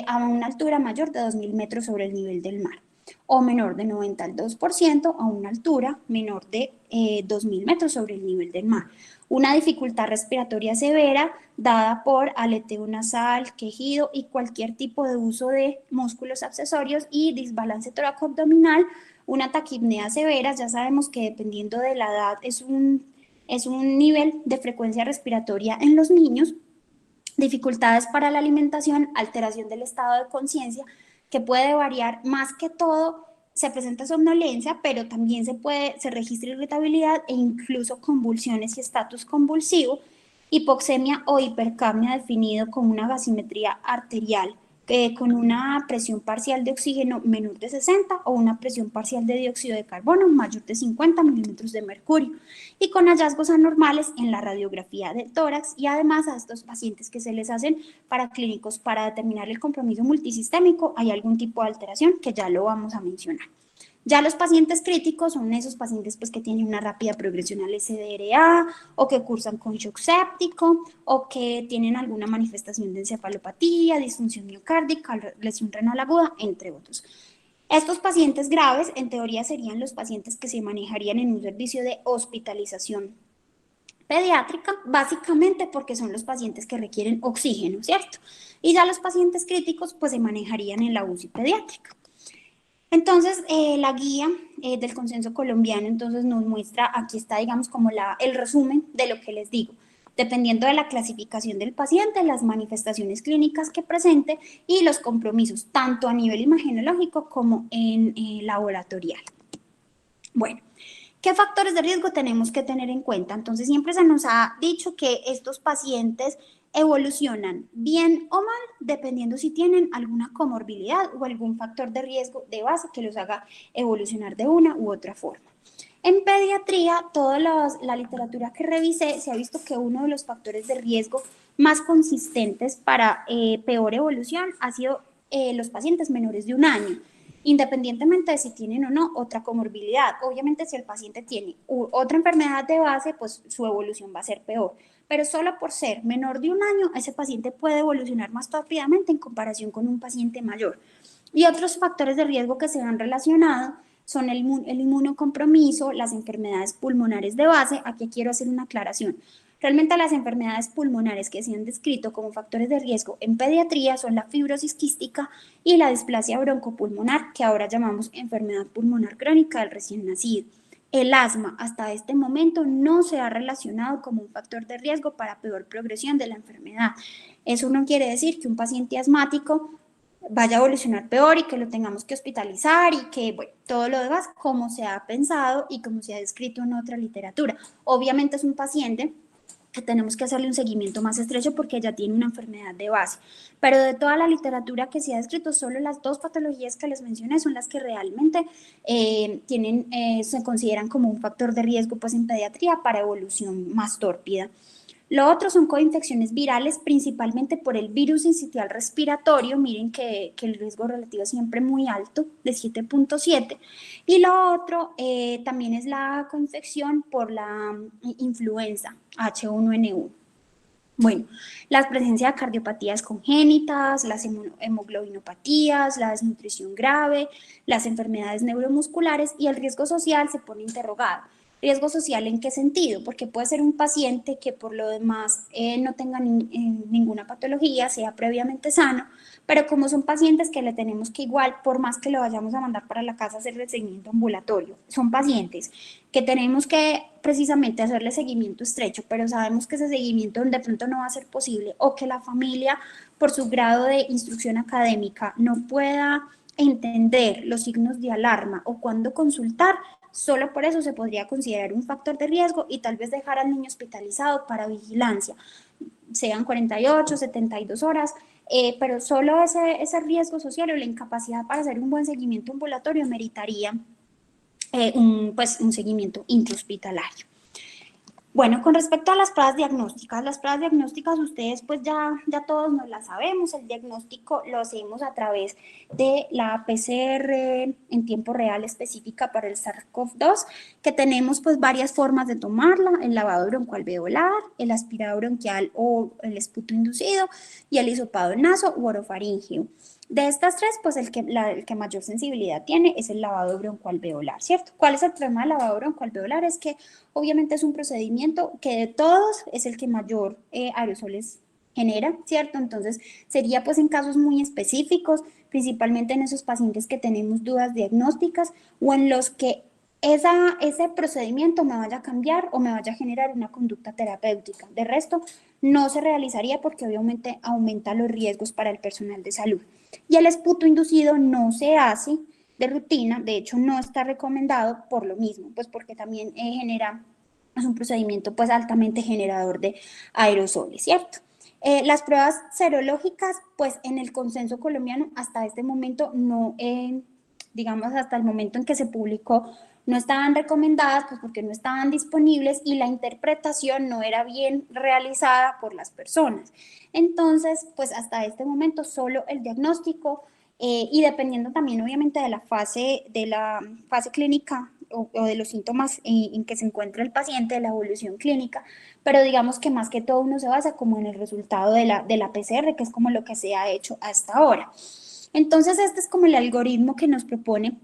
Speaker 1: a una altura mayor de 2.000 metros sobre el nivel del mar o menor de 92% a una altura menor de 2.000 metros sobre el nivel del mar. Una dificultad respiratoria severa dada por aleteo nasal, quejido y cualquier tipo de uso de músculos accesorios y desbalance toracoabdominal. Una taquipnea severa, ya sabemos que dependiendo de la edad es un nivel de frecuencia respiratoria en los niños. Dificultades para la alimentación, alteración del estado de conciencia, que puede variar más que todo. Se presenta somnolencia, pero también se registra irritabilidad e incluso convulsiones y estatus convulsivo, hipoxemia o hipercapnia definido con una gasimetría arterial con una presión parcial de oxígeno menor de 60 o una presión parcial de dióxido de carbono mayor de 50 milímetros de mercurio y con hallazgos anormales en la radiografía del tórax y además a estos pacientes que se les hacen paraclínicos para determinar el compromiso multisistémico hay algún tipo de alteración que ya lo vamos a mencionar. Ya los pacientes críticos son esos pacientes pues, que tienen una rápida progresión al SDRA o que cursan con shock séptico o que tienen alguna manifestación de encefalopatía, disfunción miocárdica, lesión renal aguda, entre otros. Estos pacientes graves, en teoría, serían los pacientes que se manejarían en un servicio de hospitalización pediátrica, básicamente porque son los pacientes que requieren oxígeno, ¿cierto? Y ya los pacientes críticos, pues se manejarían en la UCI pediátrica. Entonces, la guía del consenso colombiano entonces nos muestra, aquí está digamos como el resumen de lo que les digo, dependiendo de la clasificación del paciente, las manifestaciones clínicas que presente y los compromisos, tanto a nivel imagenológico como en laboratorial. Bueno, ¿qué factores de riesgo tenemos que tener en cuenta? Entonces, siempre se nos ha dicho que estos pacientes evolucionan bien o mal dependiendo si tienen alguna comorbilidad o algún factor de riesgo de base que los haga evolucionar de una u otra forma. En pediatría, toda la literatura que revisé, se ha visto que uno de los factores de riesgo más consistentes para peor evolución ha sido los pacientes menores de un año, independientemente de si tienen o no otra comorbilidad. Obviamente, si el paciente tiene otra enfermedad de base, pues su evolución va a ser peor. Pero solo por ser menor de un año, ese paciente puede evolucionar más rápidamente en comparación con un paciente mayor. Y otros factores de riesgo que se han relacionado son el inmunocompromiso, las enfermedades pulmonares de base. Aquí quiero hacer una aclaración. Realmente las enfermedades pulmonares que se han descrito como factores de riesgo en pediatría son la fibrosis quística y la displasia broncopulmonar, que ahora llamamos enfermedad pulmonar crónica del recién nacido. El asma hasta este momento no se ha relacionado como un factor de riesgo para peor progresión de la enfermedad. Eso no quiere decir que un paciente asmático vaya a evolucionar peor y que lo tengamos que hospitalizar y que, bueno, todo lo demás como se ha pensado y como se ha descrito en otra literatura. Obviamente es un paciente que tenemos que hacerle un seguimiento más estrecho porque ella tiene una enfermedad de base. Pero de toda la literatura que se ha descrito, solo las dos patologías que les mencioné son las que realmente se consideran como un factor de riesgo pues, en pediatría para evolución más tórpida. Lo otro son coinfecciones virales, principalmente por el virus sincitial respiratorio. Miren que el riesgo relativo es siempre muy alto, de 7.7. Y lo otro también es la coinfección por la influenza H1N1. Bueno, la presencia de cardiopatías congénitas, las hemoglobinopatías, la desnutrición grave, las enfermedades neuromusculares y el riesgo social se pone interrogado. ¿Riesgo social en qué sentido? Porque puede ser un paciente que por lo demás no tenga ninguna patología, sea previamente sano, pero como son pacientes que le tenemos que igual, por más que lo vayamos a mandar para la casa, hacerle seguimiento ambulatorio, son pacientes que tenemos que precisamente hacerle seguimiento estrecho, pero sabemos que ese seguimiento de pronto no va a ser posible o que la familia, por su grado de instrucción académica, no pueda entender los signos de alarma o cuándo consultar, solo por eso se podría considerar un factor de riesgo y tal vez dejar al niño hospitalizado para vigilancia, sean 48, 72 horas, pero solo ese riesgo social o la incapacidad para hacer un buen seguimiento ambulatorio meritaría pues, un seguimiento intrahospitalario. Bueno, con respecto a las pruebas diagnósticas ustedes pues ya todos nos las sabemos, el diagnóstico lo hacemos a través de la PCR en tiempo real específica para el SARS-CoV-2, que tenemos pues varias formas de tomarla, el lavado broncoalveolar, el aspirado bronquial o el esputo inducido y el hisopado naso u orofaringeo. De estas tres, pues el que mayor sensibilidad tiene es el lavado broncoalveolar, ¿cierto? ¿Cuál es el problema del lavado broncoalveolar? Es que obviamente es un procedimiento que de todos es el que mayor aerosoles genera, ¿cierto? Entonces sería pues en casos muy específicos, principalmente en esos pacientes que tenemos dudas diagnósticas o en los que ese procedimiento me vaya a cambiar o me vaya a generar una conducta terapéutica. De resto, no se realizaría porque obviamente aumenta los riesgos para el personal de salud. Y el esputo inducido no se hace de rutina, de hecho no está recomendado por lo mismo, pues porque también es un procedimiento pues altamente generador de aerosoles, ¿cierto? Las pruebas serológicas, pues en el consenso colombiano hasta este momento no, digamos hasta el momento en que se publicó, no estaban recomendadas pues porque no estaban disponibles y la interpretación no era bien realizada por las personas. Entonces, pues hasta este momento solo el diagnóstico y dependiendo también obviamente de la fase clínica o de los síntomas en que se encuentra el paciente, de la evolución clínica, pero digamos que más que todo uno se basa como en el resultado de la PCR, que es como lo que se ha hecho hasta ahora. Entonces, este es como el algoritmo que nos propone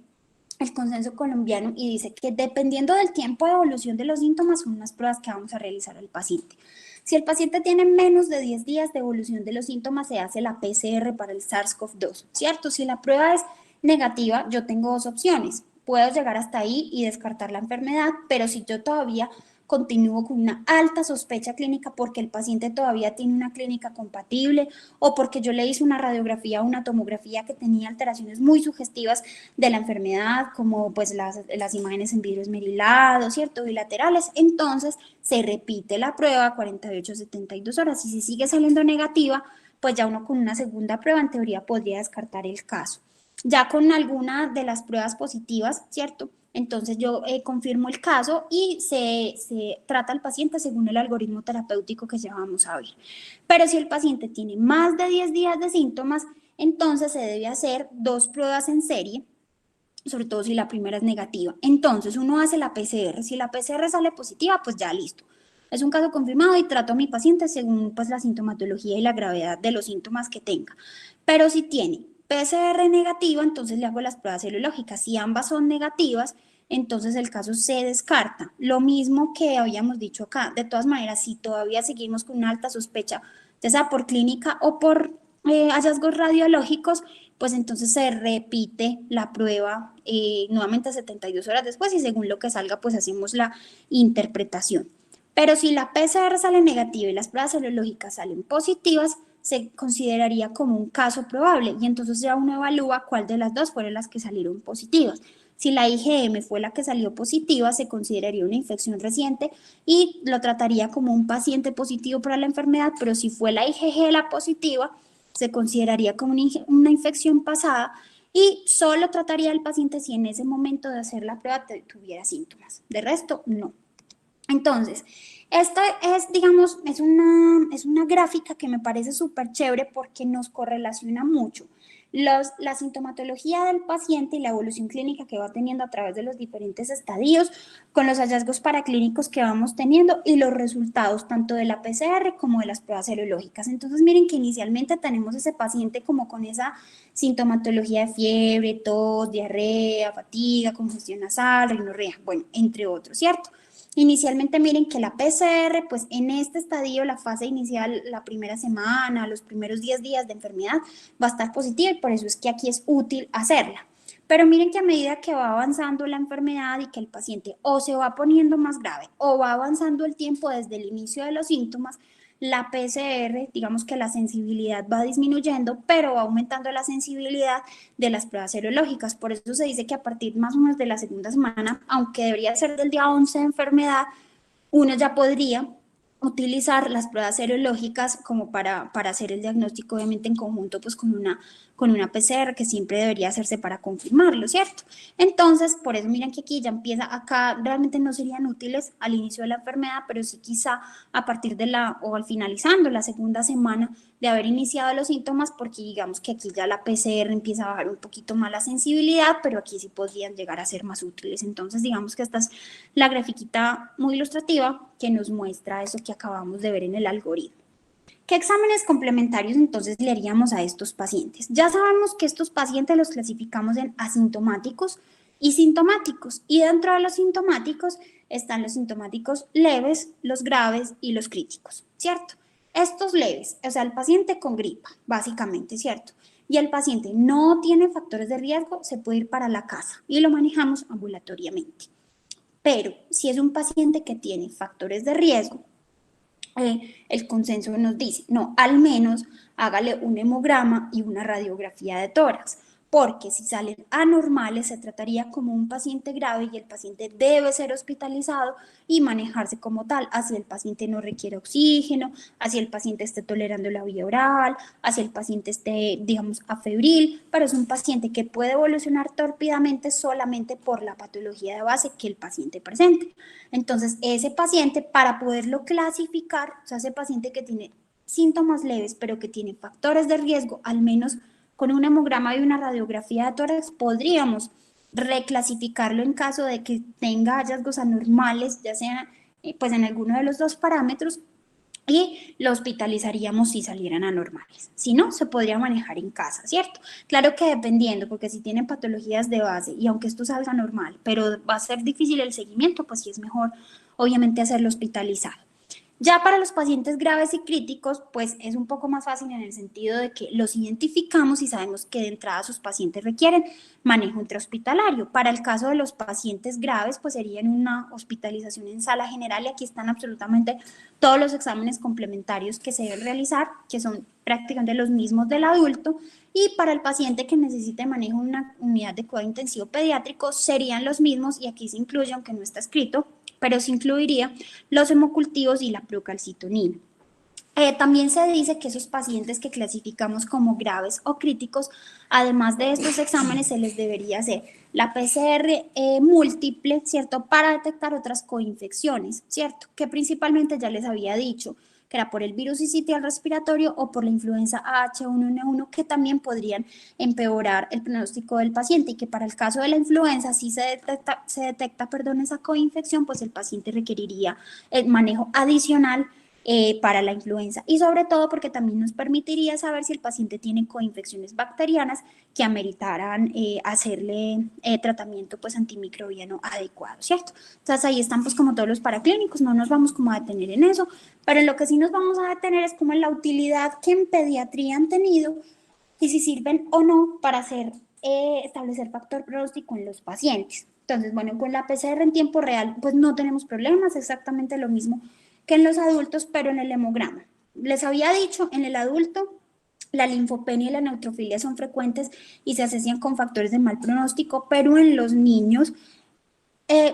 Speaker 1: el consenso colombiano y dice que dependiendo del tiempo de evolución de los síntomas son unas pruebas que vamos a realizar al paciente. Si el paciente tiene menos de 10 días de evolución de los síntomas, se hace la PCR para el SARS-CoV-2, ¿cierto? Si la prueba es negativa, yo tengo dos opciones. Puedo llegar hasta ahí y descartar la enfermedad, pero si yo todavía continúo con una alta sospecha clínica porque el paciente todavía tiene una clínica compatible o porque yo le hice una radiografía o una tomografía que tenía alteraciones muy sugestivas de la enfermedad, como pues las imágenes en vidrio esmerilado, ¿cierto? Bilaterales, entonces se repite la prueba 48-72 horas y si sigue saliendo negativa, pues ya uno con una segunda prueba en teoría podría descartar el caso. Ya con alguna de las pruebas positivas, ¿cierto? Entonces yo confirmo el caso y se trata al paciente según el algoritmo terapéutico que ya vamos a ver. Pero si el paciente tiene más de 10 días de síntomas, entonces se debe hacer dos pruebas en serie, sobre todo si la primera es negativa. Entonces uno hace la PCR, si la PCR sale positiva, pues ya listo. Es un caso confirmado y trato a mi paciente según pues la sintomatología y la gravedad de los síntomas que tenga. Pero si tiene PCR negativa, entonces le hago las pruebas serológicas. Si ambas son negativas, entonces el caso se descarta. Lo mismo que habíamos dicho acá. De todas maneras, si todavía seguimos con una alta sospecha, ya sea por clínica o por hallazgos radiológicos, pues entonces se repite la prueba nuevamente 72 horas después y según lo que salga, pues hacemos la interpretación. Pero si la PCR sale negativa y las pruebas serológicas salen positivas, se consideraría como un caso probable y entonces ya uno evalúa cuál de las dos fueron las que salieron positivas. Si la IgM fue la que salió positiva, se consideraría una infección reciente y lo trataría como un paciente positivo para la enfermedad, pero si fue la IgG la positiva, se consideraría como una infección pasada y solo trataría al paciente si en ese momento de hacer la prueba tuviera síntomas. De resto, no. Entonces, esta es, digamos, es una gráfica que me parece súper chévere porque nos correlaciona mucho la sintomatología del paciente y la evolución clínica que va teniendo a través de los diferentes estadios, con los hallazgos paraclínicos que vamos teniendo y los resultados tanto de la PCR como de las pruebas serológicas. Entonces, miren que inicialmente tenemos ese paciente como con esa sintomatología de fiebre, tos, diarrea, fatiga, congestión nasal, rinorrea, bueno, entre otros, ¿cierto? Inicialmente miren que la PCR, pues en este estadio, la fase inicial, la primera semana, los primeros 10 días de enfermedad, va a estar positiva y por eso es que aquí es útil hacerla. Pero miren que a medida que va avanzando la enfermedad y que el paciente o se va poniendo más grave o va avanzando el tiempo desde el inicio de los síntomas, la PCR, digamos que la sensibilidad va disminuyendo, pero va aumentando la sensibilidad de las pruebas serológicas. Por eso se dice que a partir más o menos de la segunda semana, aunque debería ser del día 11 de enfermedad, uno ya podría utilizar las pruebas serológicas como para hacer el diagnóstico, obviamente en conjunto pues con una PCR que siempre debería hacerse para confirmarlo, ¿cierto? Entonces, por eso miren que aquí ya empieza, acá realmente no serían útiles al inicio de la enfermedad, pero sí quizá a partir de o al finalizando la segunda semana de haber iniciado los síntomas, porque digamos que aquí ya la PCR empieza a bajar un poquito más la sensibilidad, pero aquí sí podrían llegar a ser más útiles. Entonces, digamos que esta es la grafiquita muy ilustrativa que nos muestra eso que acabamos de ver en el algoritmo. ¿Qué exámenes complementarios entonces le haríamos a estos pacientes? Ya sabemos que estos pacientes los clasificamos en asintomáticos y sintomáticos, y dentro de los sintomáticos están los sintomáticos leves, los graves y los críticos, ¿cierto? Estos leves, o sea, el paciente con gripa, básicamente, ¿cierto? Y el paciente no tiene factores de riesgo, se puede ir para la casa y lo manejamos ambulatoriamente. Pero si es un paciente que tiene factores de riesgo, el consenso nos dice, no, al menos hágale un hemograma y una radiografía de tórax, porque si salen anormales se trataría como un paciente grave y el paciente debe ser hospitalizado y manejarse como tal, así el paciente no requiere oxígeno, así el paciente esté tolerando la vía oral, así el paciente esté, digamos, afebril, pero es un paciente que puede evolucionar tórpidamente solamente por la patología de base que el paciente presente. Entonces, ese paciente, para poderlo clasificar, o sea, ese paciente que tiene síntomas leves, pero que tiene factores de riesgo, al menos con un hemograma y una radiografía de tórax, podríamos reclasificarlo en caso de que tenga hallazgos anormales, ya sea pues en alguno de los dos parámetros, y lo hospitalizaríamos si salieran anormales. Si no, se podría manejar en casa, ¿cierto? Claro que dependiendo, porque si tienen patologías de base y aunque esto salga normal, pero va a ser difícil el seguimiento, pues sí es mejor, obviamente, hacerlo hospitalizado. Ya para los pacientes graves y críticos, pues es un poco más fácil en el sentido de que los identificamos y sabemos que de entrada sus pacientes requieren manejo intrahospitalario. Para el caso de los pacientes graves, pues serían una hospitalización en sala general y aquí están absolutamente todos los exámenes complementarios que se deben realizar, que son prácticamente los mismos del adulto. Y para el paciente que necesite manejo en una unidad de cuidado intensivo pediátrico, serían los mismos y aquí se incluye, aunque no está escrito, pero se incluiría los hemocultivos y la procalcitonina. También se dice que esos pacientes que clasificamos como graves o críticos, además de estos exámenes, se les debería hacer la PCR múltiple, ¿cierto? Para detectar otras coinfecciones, ¿cierto? Que principalmente ya les había dicho que era por el virus sincitial respiratorio o por la influenza H1N1, que también podrían empeorar el pronóstico del paciente y que para el caso de la influenza, si se detecta esa coinfección, pues el paciente requeriría el manejo adicional para la influenza y sobre todo porque también nos permitiría saber si el paciente tiene coinfecciones bacterianas que ameritaran hacerle tratamiento pues antimicrobiano adecuado, ¿cierto? Entonces ahí están pues como todos los paraclínicos, no nos vamos como a detener en eso, pero en lo que sí nos vamos a detener es como en la utilidad que en pediatría han tenido y si sirven o no para establecer factor pronóstico en los pacientes. Entonces, bueno, con la PCR en tiempo real, pues no tenemos problemas, exactamente lo mismo que en los adultos, pero en el hemograma. les había dicho, en el adulto la linfopenia y la neutrofilia son frecuentes y se asocian con factores de mal pronóstico, pero en los niños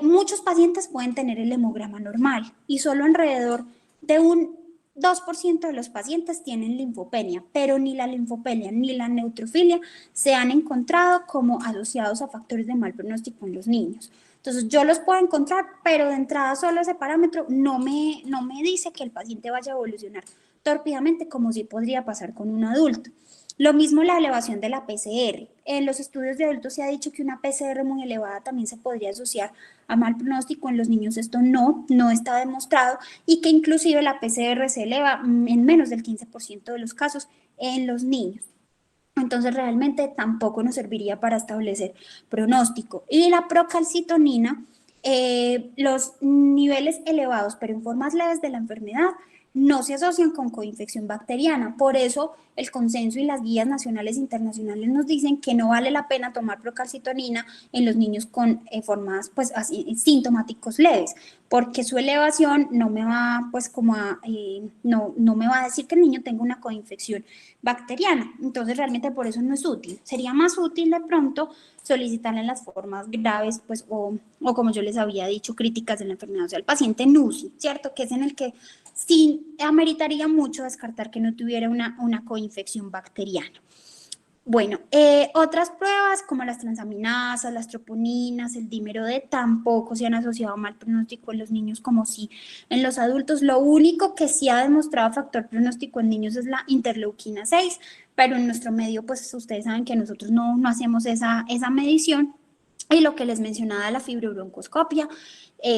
Speaker 1: muchos pacientes pueden tener el hemograma normal y solo alrededor de un 2% de los pacientes tienen linfopenia, pero ni la linfopenia ni la neutrofilia se han encontrado como asociados a factores de mal pronóstico en los niños. Entonces yo los puedo encontrar, pero de entrada solo ese parámetro no me dice que el paciente vaya a evolucionar tórpidamente como sí podría pasar con un adulto. Lo mismo la elevación de la PCR. En los estudios de adultos se ha dicho que una PCR muy elevada también se podría asociar a mal pronóstico. En los niños esto no está demostrado y que inclusive la PCR se eleva en menos del 15% de los casos en los niños. Entonces realmente tampoco nos serviría para establecer pronóstico. Y la procalcitonina, los niveles elevados, pero en formas leves de la enfermedad, no se asocian con coinfección bacteriana. Por eso el consenso y las guías nacionales e internacionales nos dicen que no vale la pena tomar procalcitonina en los niños con formas pues así, sintomáticos leves, porque su elevación no me va pues como a, no me va a decir que el niño tenga una coinfección bacteriana. Entonces realmente por eso no es útil. Sería más útil de pronto solicitarle en las formas graves, pues, o como yo les había dicho, críticas de la enfermedad, o sea, el paciente NUSI, ¿cierto? Que es en el que sí ameritaría mucho descartar que no tuviera una coinfección bacteriana. Bueno, otras pruebas como las transaminasas, las troponinas, el dímero D tampoco se han asociado a mal pronóstico en los niños como sí en los adultos. Lo único que sí ha demostrado factor pronóstico en niños es la interleuquina 6, pero en nuestro medio pues ustedes saben que nosotros no hacemos esa medición. Y lo que les mencionaba de la fibrobroncoscopia,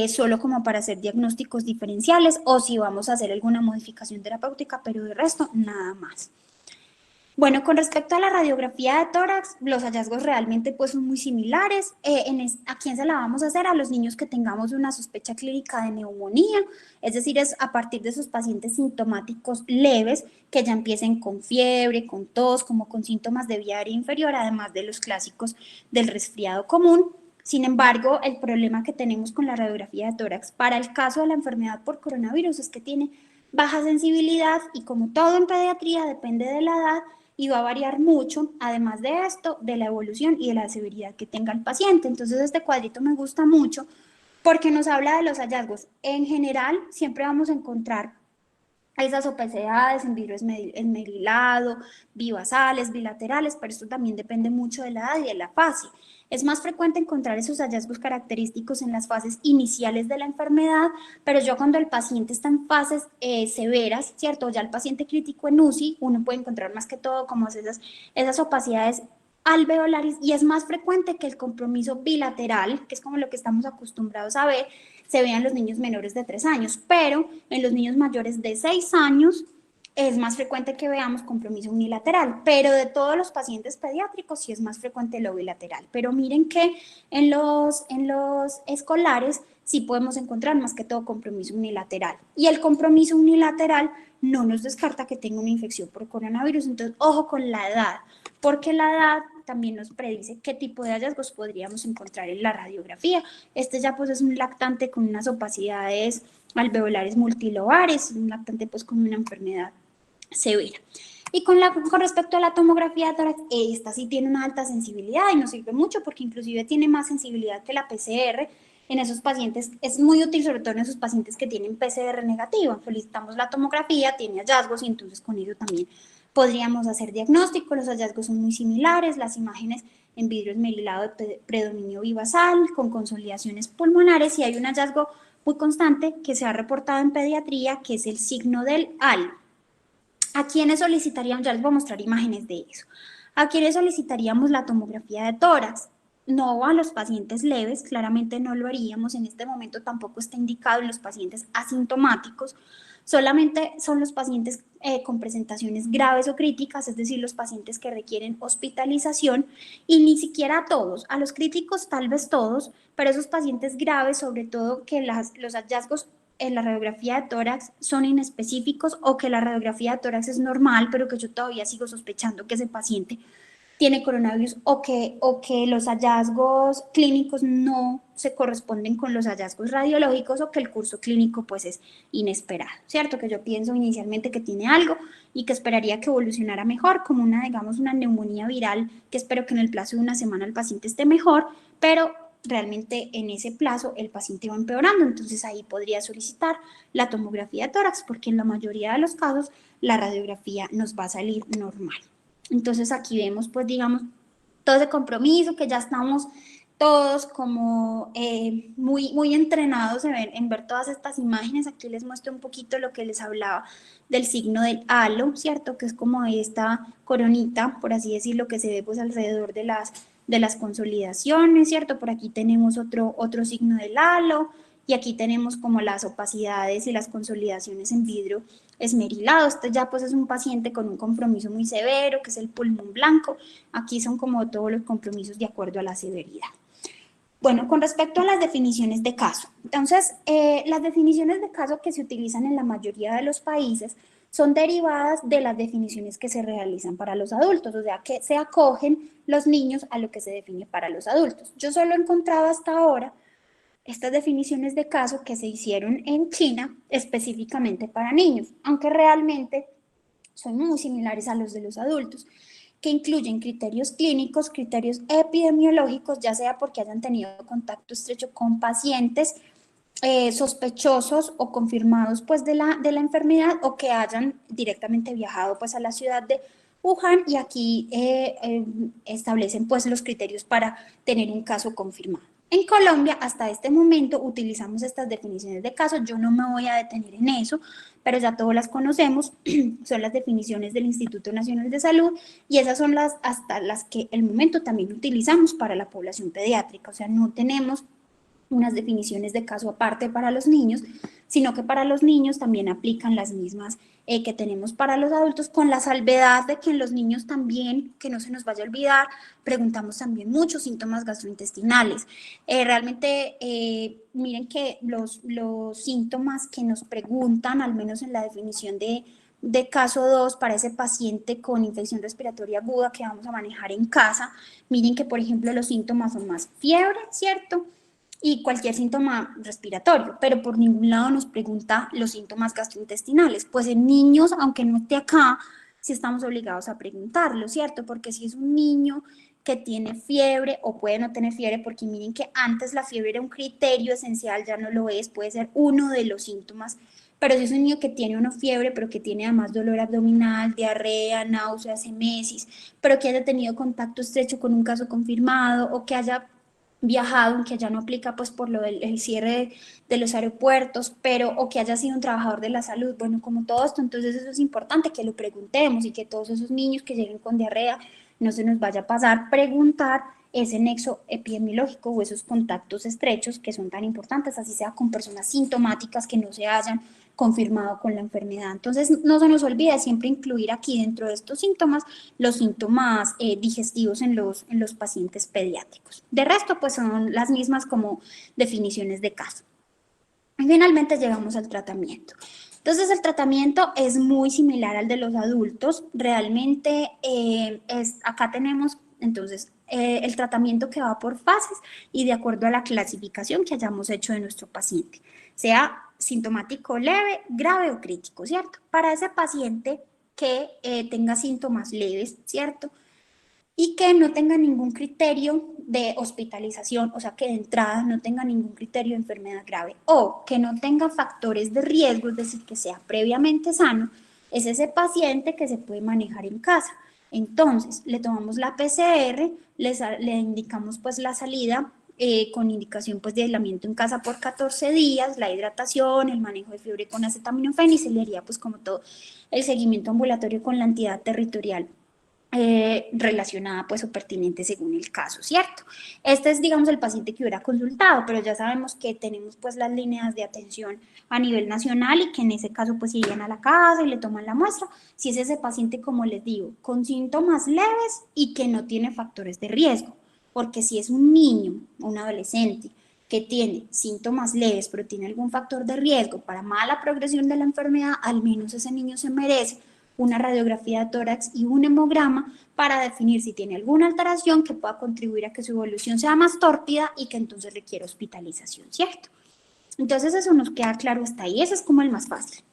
Speaker 1: solo como para hacer diagnósticos diferenciales o si vamos a hacer alguna modificación terapéutica, pero de resto nada más. Bueno, con respecto a la radiografía de tórax, los hallazgos realmente pues son muy similares. ¿A quién se la vamos a hacer? A los niños que tengamos una sospecha clínica de neumonía, es decir, es a partir de esos pacientes sintomáticos leves que ya empiecen con fiebre, con tos, como con síntomas de vía aérea inferior, además de los clásicos del resfriado común. Sin embargo, el problema que tenemos con la radiografía de tórax para el caso de la enfermedad por coronavirus es que tiene baja sensibilidad y como todo en pediatría depende de la edad, y va a variar mucho, además de esto, de la evolución y de la severidad que tenga el paciente. Entonces este cuadrito me gusta mucho porque nos habla de los hallazgos. En general, siempre vamos a encontrar esas opacidades en vidrio esmerilado, bivasales, bilaterales, pero esto también depende mucho de la edad y de la fase. Es más frecuente encontrar esos hallazgos característicos en las fases iniciales de la enfermedad, pero ya cuando el paciente está en fases severas, ¿cierto? Ya el paciente crítico en UCI, uno puede encontrar más que todo como esas opacidades alveolares y es más frecuente que el compromiso bilateral, que es como lo que estamos acostumbrados a ver, se vean los niños menores de 3 años, pero en los niños mayores de 6 años es más frecuente que veamos compromiso unilateral, pero de todos los pacientes pediátricos sí es más frecuente lo bilateral. Pero miren que en los escolares sí podemos encontrar más que todo compromiso unilateral. Y el compromiso unilateral no nos descarta que tenga una infección por coronavirus. Entonces, ojo con la edad, porque la edad también nos predice qué tipo de hallazgos podríamos encontrar en la radiografía. Este ya pues es un lactante con unas opacidades alveolares multilobares, un lactante pues con una enfermedad severa. Y con respecto a la tomografía de tórax, esta sí tiene una alta sensibilidad y nos sirve mucho porque inclusive tiene más sensibilidad que la PCR en esos pacientes. Es muy útil sobre todo en esos pacientes que tienen PCR negativa. Solicitamos la tomografía, tiene hallazgos y entonces con eso también podríamos hacer diagnóstico. Los hallazgos son muy similares, las imágenes en vidrio esmerilado de predominio bivasal con consolidaciones pulmonares y hay un hallazgo muy constante que se ha reportado en pediatría que es el signo del halo. ¿A quiénes solicitaríamos? Ya les voy a mostrar imágenes de eso. ¿A quiénes solicitaríamos la tomografía de tórax? No a los pacientes leves, claramente no lo haríamos, en este momento tampoco está indicado en los pacientes asintomáticos, solamente son los pacientes con presentaciones graves o críticas, es decir, los pacientes que requieren hospitalización y ni siquiera a todos, a los críticos tal vez todos, pero esos pacientes graves, sobre todo que los hallazgos en la radiografía de tórax son inespecíficos o que la radiografía de tórax es normal, pero que yo todavía sigo sospechando que ese paciente tiene coronavirus o que los hallazgos clínicos no se corresponden con los hallazgos radiológicos o que el curso clínico pues es inesperado, ¿cierto? Que yo pienso inicialmente que tiene algo y que esperaría que evolucionara mejor, como una, digamos, una neumonía viral, que espero que en el plazo de una semana el paciente esté mejor, pero realmente en ese plazo el paciente va empeorando, entonces ahí podría solicitar la tomografía de tórax, porque en la mayoría de los casos la radiografía nos va a salir normal. Entonces aquí vemos, pues digamos, todo ese compromiso que ya estamos todos como muy entrenados en ver todas estas imágenes. Aquí les muestro un poquito lo que les hablaba del signo del halo, ¿cierto? Que es como esta coronita, por así decirlo, que se ve pues alrededor de las consolidaciones, ¿cierto? Por aquí tenemos otro signo del halo y aquí tenemos como las opacidades y las consolidaciones en vidrio esmerilado. Este ya pues es un paciente con un compromiso muy severo, que es el pulmón blanco. Aquí son como todos los compromisos de acuerdo a la severidad. Bueno, con respecto a las definiciones de caso. Entonces, las definiciones de caso que se utilizan en la mayoría de los países son derivadas de las definiciones que se realizan para los adultos, o sea, que se acogen los niños a lo que se define para los adultos. Yo solo he encontrado hasta ahora estas definiciones de caso que se hicieron en China específicamente para niños, aunque realmente son muy similares a los de los adultos, que incluyen criterios clínicos, criterios epidemiológicos, ya sea porque hayan tenido contacto estrecho con pacientes sospechosos o confirmados pues de la enfermedad o que hayan directamente viajado pues a la ciudad de Wuhan y aquí establecen pues los criterios para tener un caso confirmado. En Colombia, hasta este momento, utilizamos estas definiciones de caso. Yo no me voy a detener en eso, pero ya todas las conocemos. Son las definiciones del Instituto Nacional de Salud y esas son hasta las que el momento también utilizamos para la población pediátrica. O sea, no tenemos unas definiciones de caso aparte para los niños, sino que para los niños también aplican las mismas que tenemos para los adultos, con la salvedad de que en los niños también, que no se nos vaya a olvidar, preguntamos también muchos síntomas gastrointestinales. Realmente, miren que los síntomas que nos preguntan, al menos en la definición de caso 2 para ese paciente con infección respiratoria aguda que vamos a manejar en casa, miren que, por ejemplo, los síntomas son más fiebre, ¿cierto? Y cualquier síntoma respiratorio, pero por ningún lado nos pregunta los síntomas gastrointestinales. Pues en niños, aunque no esté acá, sí estamos obligados a preguntarlo, ¿cierto? Porque si es un niño que tiene fiebre o puede no tener fiebre, porque miren que antes la fiebre era un criterio esencial, ya no lo es, puede ser uno de los síntomas, pero si es un niño que tiene una fiebre, pero que tiene además dolor abdominal, diarrea, náuseas, emesis, pero que haya tenido contacto estrecho con un caso confirmado o que haya viajado, aunque ya no aplica pues por lo del el cierre de los aeropuertos, pero o que haya sido un trabajador de la salud, bueno, como todo esto, entonces eso es importante que lo preguntemos y que todos esos niños que lleguen con diarrea no se nos vaya a pasar preguntar ese nexo epidemiológico o esos contactos estrechos que son tan importantes, así sea con personas sintomáticas que no se hayan confirmado con la enfermedad. Entonces, no se nos olvide siempre incluir aquí dentro de estos síntomas los síntomas digestivos en los pacientes pediátricos. De resto, pues son las mismas como definiciones de caso. Y finalmente llegamos al tratamiento. Entonces, el tratamiento es muy similar al de los adultos. Realmente, acá tenemos, entonces, el tratamiento que va por fases y de acuerdo a la clasificación que hayamos hecho de nuestro paciente, sea sintomático leve, grave o crítico, ¿cierto? Para ese paciente que tenga síntomas leves, ¿cierto? Y que no tenga ningún criterio de hospitalización, o sea, que de entrada no tenga ningún criterio de enfermedad grave o que no tenga factores de riesgo, es decir, que sea previamente sano, es ese paciente que se puede manejar en casa. Entonces, le tomamos la PCR, le indicamos pues la salida con indicación pues de aislamiento en casa por 14 días, la hidratación, el manejo de fiebre con acetaminofén y se le haría pues como todo el seguimiento ambulatorio con la entidad territorial relacionada pues o pertinente según el caso, ¿cierto? Este es digamos el paciente que hubiera consultado, pero ya sabemos que tenemos pues las líneas de atención a nivel nacional y que en ese caso pues irían a la casa y le toman la muestra, si es ese paciente como les digo, con síntomas leves y que no tiene factores de riesgo, porque si es un niño o un adolescente que tiene síntomas leves pero tiene algún factor de riesgo para mala progresión de la enfermedad, al menos ese niño se merece una radiografía de tórax y un hemograma para definir si tiene alguna alteración que pueda contribuir a que su evolución sea más tórpida y que entonces requiere hospitalización, ¿cierto? Entonces eso nos queda claro hasta ahí, ese es como el más fácil.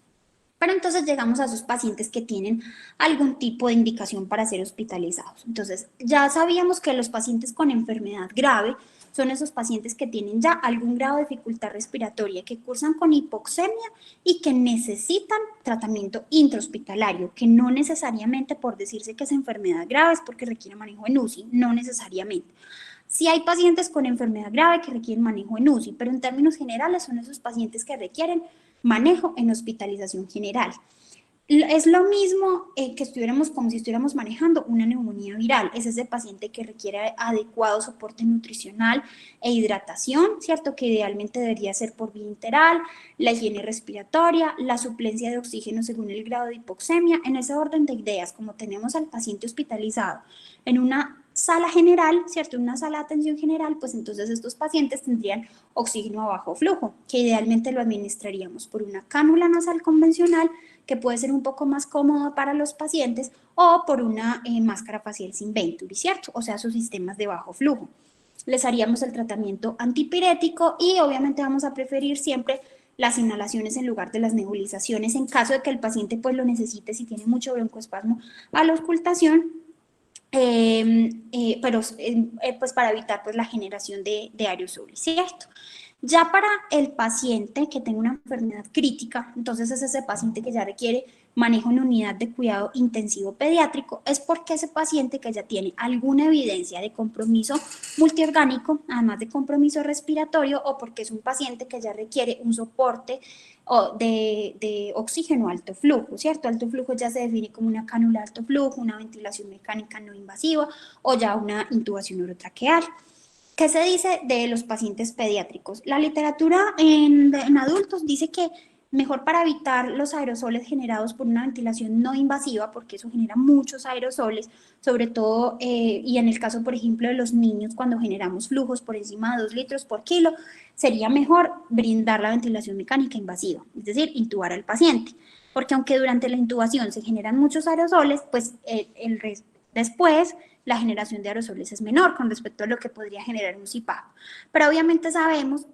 Speaker 1: Pero entonces llegamos a esos pacientes que tienen algún tipo de indicación para ser hospitalizados. Entonces, ya sabíamos que los pacientes con enfermedad grave son esos pacientes que tienen ya algún grado de dificultad respiratoria, que cursan con hipoxemia y que necesitan tratamiento intrahospitalario, que no necesariamente por decirse que es enfermedad grave es porque requiere manejo en UCI, no necesariamente. Sí hay pacientes con enfermedad grave que requieren manejo en UCI, pero en términos generales son esos pacientes que requieren manejo en hospitalización general. Es lo mismo que estuviéramos como si estuviéramos manejando una neumonía viral. Es ese paciente que requiere adecuado soporte nutricional e hidratación, ¿cierto? Que idealmente debería ser por vía enteral, la higiene respiratoria, la suplencia de oxígeno según el grado de hipoxemia. En ese orden de ideas, como tenemos al paciente hospitalizado en una sala general, ¿cierto? Una sala de atención general, pues entonces estos pacientes tendrían oxígeno a bajo flujo, que idealmente lo administraríamos por una cánula nasal convencional, que puede ser un poco más cómodo para los pacientes, o por una máscara facial sin Venturi, ¿cierto? O sea, sus sistemas de bajo flujo. Les haríamos el tratamiento antipirético y obviamente vamos a preferir siempre las inhalaciones en lugar de las nebulizaciones en caso de que el paciente pues lo necesite si tiene mucho broncoespasmo a la auscultación, pero pues para evitar pues la generación de aerosoles, ¿cierto? Ya para el paciente que tenga una enfermedad crítica, entonces es ese paciente que ya requiere manejo en unidad de cuidado intensivo pediátrico, es porque ese paciente que ya tiene alguna evidencia de compromiso multiorgánico, además de compromiso respiratorio, o porque es un paciente que ya requiere un soporte de oxígeno alto flujo, ¿cierto? Alto flujo ya se define como una cánula alto flujo, una ventilación mecánica no invasiva o ya una intubación orotraqueal. ¿Qué se dice de los pacientes pediátricos? La literatura en adultos dice que mejor para evitar los aerosoles generados por una ventilación no invasiva, porque eso genera muchos aerosoles, sobre todo, y en el caso, por ejemplo, de los niños, cuando generamos flujos por encima de 2 litros por kilo, sería mejor brindar la ventilación mecánica invasiva, es decir, intubar al paciente, porque aunque durante la intubación se generan muchos aerosoles, pues después la generación de aerosoles es menor con respecto a lo que podría generar un CPAP. Pero obviamente sabemos,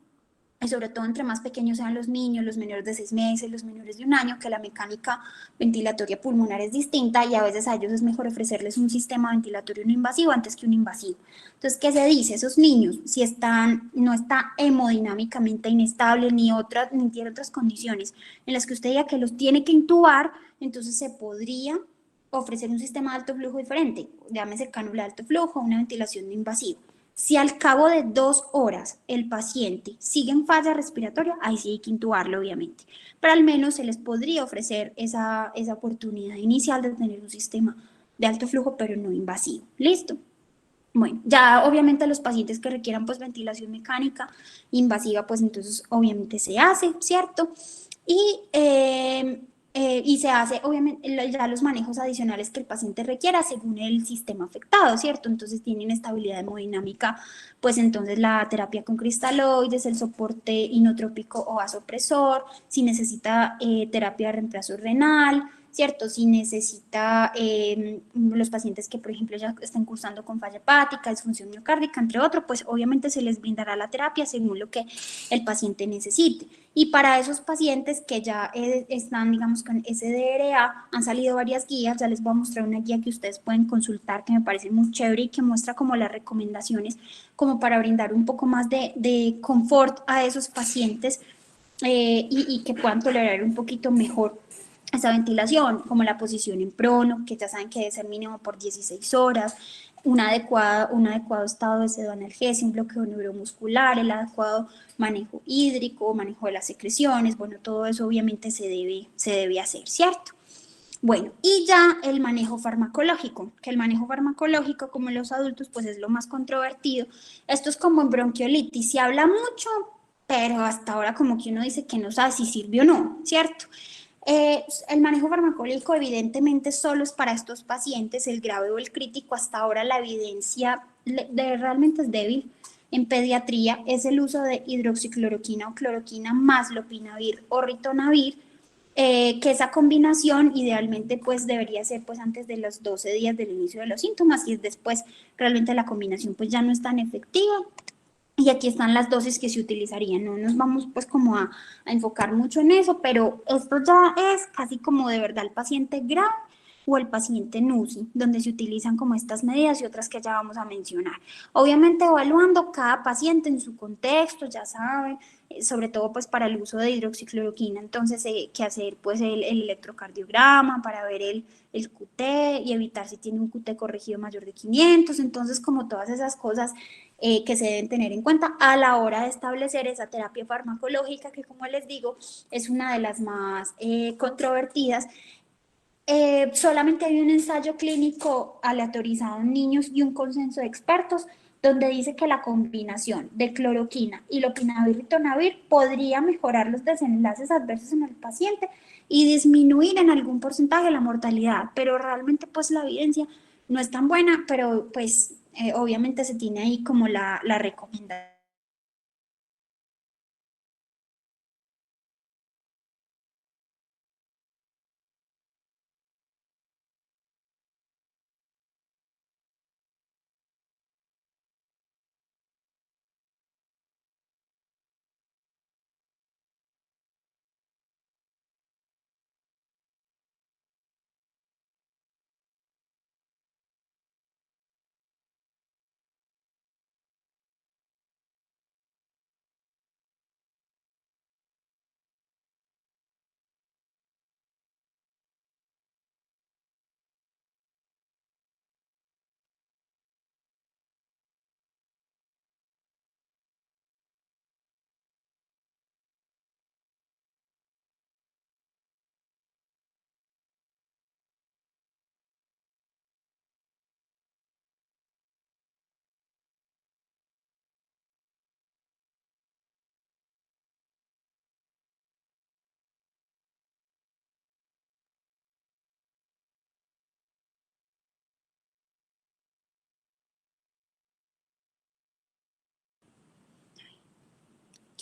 Speaker 1: y sobre todo entre más pequeños sean los niños, los menores de 6 meses, los menores de 1 año, que la mecánica ventilatoria pulmonar es distinta y a veces a ellos es mejor ofrecerles un sistema ventilatorio no invasivo antes que un invasivo. Entonces, ¿qué se dice? Esos niños, si no está hemodinámicamente inestable ni tiene otras condiciones en las que usted diga que los tiene que intubar, entonces se podría ofrecer un sistema de alto flujo diferente, llámese cánula de alto flujo o una ventilación no invasiva. Si al cabo de 2 horas el paciente sigue en falla respiratoria, ahí sí hay que intubarlo, obviamente. Pero al menos se les podría ofrecer esa oportunidad inicial de tener un sistema de alto flujo, pero no invasivo. ¿Listo? Bueno, ya obviamente los pacientes que requieran pues ventilación mecánica invasiva, pues entonces obviamente se hace, ¿cierto? Y se hace obviamente ya los manejos adicionales que el paciente requiera según el sistema afectado, ¿cierto? Entonces tiene inestabilidad hemodinámica, pues entonces la terapia con cristaloides, el soporte inotrópico o vasopresor, si necesita terapia de reemplazo renal, ¿cierto? Si necesita los pacientes que, por ejemplo, ya están cursando con falla hepática, disfunción miocárdica, entre otros, pues obviamente se les brindará la terapia según lo que el paciente necesite. Y para esos pacientes que ya están, digamos, con SDRA, han salido varias guías, ya les voy a mostrar una guía que ustedes pueden consultar, que me parece muy chévere y que muestra como las recomendaciones, como para brindar un poco más de confort a esos pacientes y que puedan tolerar un poquito mejor esa ventilación, como la posición en prono, que ya saben que debe ser mínimo por 16 horas, un adecuado estado de sedoanalgesia, un bloqueo neuromuscular, el adecuado manejo hídrico, manejo de las secreciones, bueno, todo eso obviamente se debe hacer, ¿cierto? Bueno, y ya el manejo farmacológico, que el manejo farmacológico, como en los adultos, pues es lo más controvertido. Esto es como en bronquiolitis, se habla mucho, pero hasta ahora como que uno dice que no sabe si sirve o no, ¿cierto? El manejo farmacológico evidentemente solo es para estos pacientes, el grave o el crítico. Hasta ahora la evidencia realmente es débil. En pediatría es el uso de hidroxicloroquina o cloroquina más lopinavir o ritonavir, que esa combinación idealmente pues debería ser pues antes de los 12 días del inicio de los síntomas, y después realmente la combinación pues ya no es tan efectiva. Y aquí están las dosis que se utilizarían, no nos vamos pues como a enfocar mucho en eso, pero esto ya es casi como de verdad el paciente grave o el paciente NUCI, donde se utilizan como estas medidas y otras que ya vamos a mencionar. Obviamente evaluando cada paciente en su contexto, ya saben, sobre todo pues para el uso de hidroxicloroquina, entonces que hacer pues el electrocardiograma para ver el QT y evitar si tiene un QT corregido mayor de 500, entonces como todas esas cosas que se deben tener en cuenta a la hora de establecer esa terapia farmacológica que, como les digo, es una de las más controvertidas. Solamente hay un ensayo clínico aleatorizado en niños y un consenso de expertos donde dice que la combinación de cloroquina y lopinavir y ritonavir podría mejorar los desenlaces adversos en el paciente y disminuir en algún porcentaje la mortalidad, pero realmente pues la evidencia no es tan buena, pero pues obviamente se tiene ahí como la recomendación.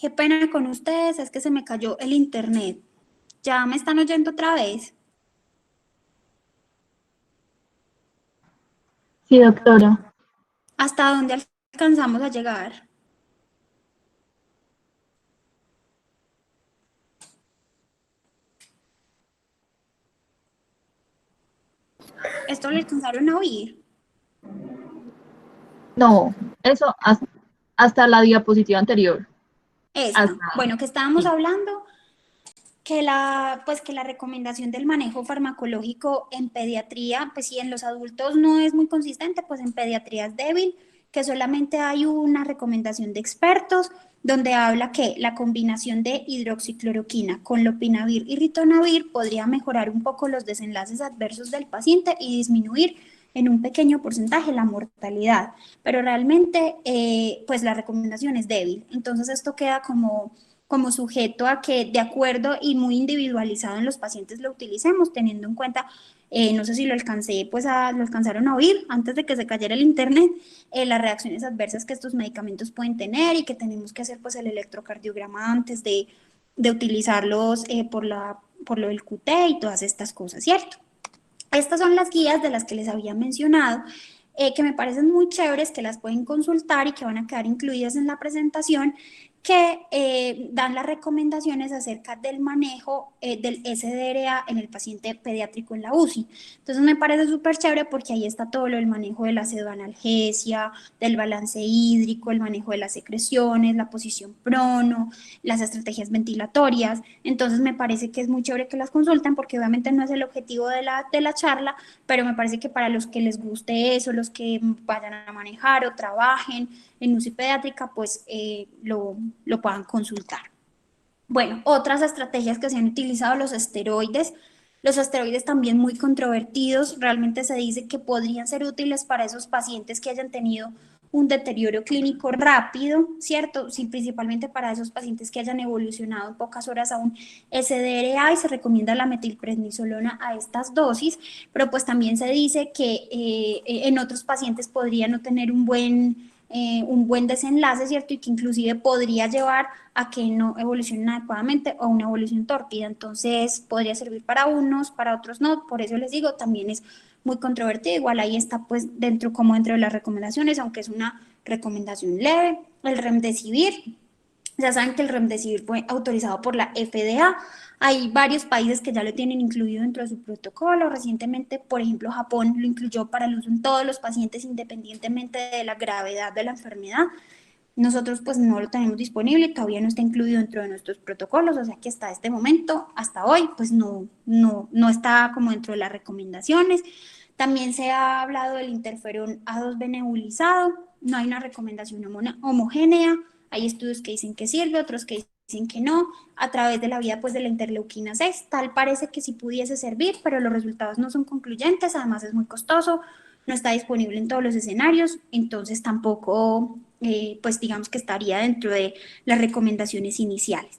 Speaker 1: Qué pena con ustedes, es que se me cayó el internet. ¿Ya me están oyendo otra vez?
Speaker 2: Sí, doctora.
Speaker 1: ¿Hasta dónde alcanzamos a llegar? ¿Esto lo alcanzaron a oír?
Speaker 2: No, eso hasta la diapositiva anterior.
Speaker 1: Esta.
Speaker 2: Hasta,
Speaker 1: Bueno, que estábamos
Speaker 2: sí.
Speaker 1: hablando que la recomendación del manejo farmacológico en pediatría, pues si en los adultos no es muy consistente, pues en pediatría es débil, que solamente hay una recomendación de expertos donde habla que la combinación de hidroxicloroquina con lopinavir y ritonavir podría mejorar un poco los desenlaces adversos del paciente y disminuir en un pequeño porcentaje la mortalidad, pero realmente pues la recomendación es débil, entonces esto queda como sujeto a que de acuerdo y muy individualizado en los pacientes lo utilicemos, teniendo en cuenta, no sé si lo alcancé, pues lo alcanzaron a oír antes de que se cayera el internet, las reacciones adversas que estos medicamentos pueden tener y que tenemos que hacer pues el electrocardiograma antes de utilizarlos por lo del QT y todas estas cosas, ¿cierto? Estas son las guías de las que les había mencionado, que me parecen muy chéveres, que las pueden consultar y que van a quedar incluidas en la presentación, que dan las recomendaciones acerca del manejo del SDRA en el paciente pediátrico en la UCI. Entonces me parece súper chévere porque ahí está todo lo del manejo de la pseudoanalgesia, del balance hídrico, el manejo de las secreciones, la posición prono, las estrategias ventilatorias. Entonces me parece que es muy chévere que las consulten porque obviamente no es el objetivo de la charla, pero me parece que para los que les guste eso, los que vayan a manejar o trabajen en UCI pediátrica, pues lo puedan consultar. Bueno, otras estrategias que se han utilizado, los esteroides. Los esteroides también muy controvertidos, realmente se dice que podrían ser útiles para esos pacientes que hayan tenido un deterioro clínico rápido, ¿cierto? Sí, principalmente para esos pacientes que hayan evolucionado en pocas horas a un SDRA y se recomienda la metilprednisolona a estas dosis, pero pues también se dice que en otros pacientes podría no tener un buen un buen desenlace, ¿cierto? Y que inclusive podría llevar a que no evolucionen adecuadamente o una evolución tórpida. Entonces, podría servir para unos, para otros no. Por eso les digo, también es muy controvertido. Igual ahí está, pues, dentro de las recomendaciones, aunque es una recomendación leve. El Remdesivir, ya saben que el Remdesivir fue autorizado por la FDA. Hay varios países que ya lo tienen incluido dentro de su protocolo. Recientemente, por ejemplo, Japón lo incluyó para el uso en todos los pacientes independientemente de la gravedad de la enfermedad. Nosotros pues no lo tenemos disponible, todavía no está incluido dentro de nuestros protocolos, o sea que hasta este momento, hasta hoy, pues no está como dentro de las recomendaciones. También se ha hablado del interferón A2B nebulizado, no hay una recomendación homogénea, hay estudios que dicen que sirve, otros que dicen que no, a través de la vía pues de la interleuquina 6, tal parece que sí pudiese servir, pero los resultados no son concluyentes, además es muy costoso, no está disponible en todos los escenarios, entonces tampoco, pues digamos que estaría dentro de las recomendaciones iniciales.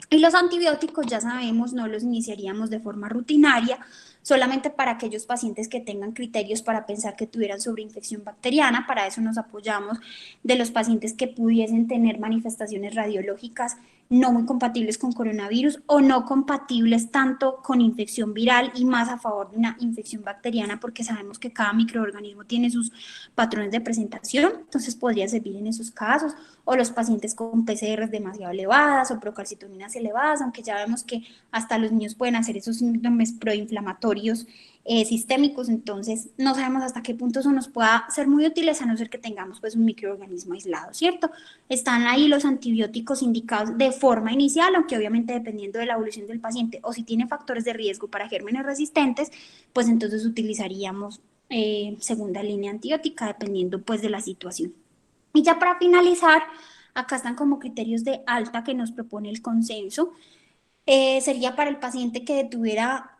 Speaker 1: Y los antibióticos, ya sabemos, no los iniciaríamos de forma rutinaria, solamente para aquellos pacientes que tengan criterios para pensar que tuvieran sobreinfección bacteriana. Para eso nos apoyamos de los pacientes que pudiesen tener manifestaciones radiológicas no muy compatibles con coronavirus o no compatibles tanto con infección viral y más a favor de una infección bacteriana, porque sabemos que cada microorganismo tiene sus patrones de presentación, entonces podría servir en esos casos, o los pacientes con PCRs demasiado elevadas o procalcitoninas elevadas, aunque ya vemos que hasta los niños pueden hacer esos síndromes proinflamatorios sistémicos, entonces no sabemos hasta qué punto eso nos pueda ser muy útiles a no ser que tengamos pues un microorganismo aislado, ¿cierto? Están ahí los antibióticos indicados de forma inicial, aunque obviamente dependiendo de la evolución del paciente o si tiene factores de riesgo para gérmenes resistentes, pues entonces utilizaríamos segunda línea antibiótica dependiendo pues de la situación. Y ya para finalizar, acá están como criterios de alta que nos propone el consenso. Sería para el paciente que tuviera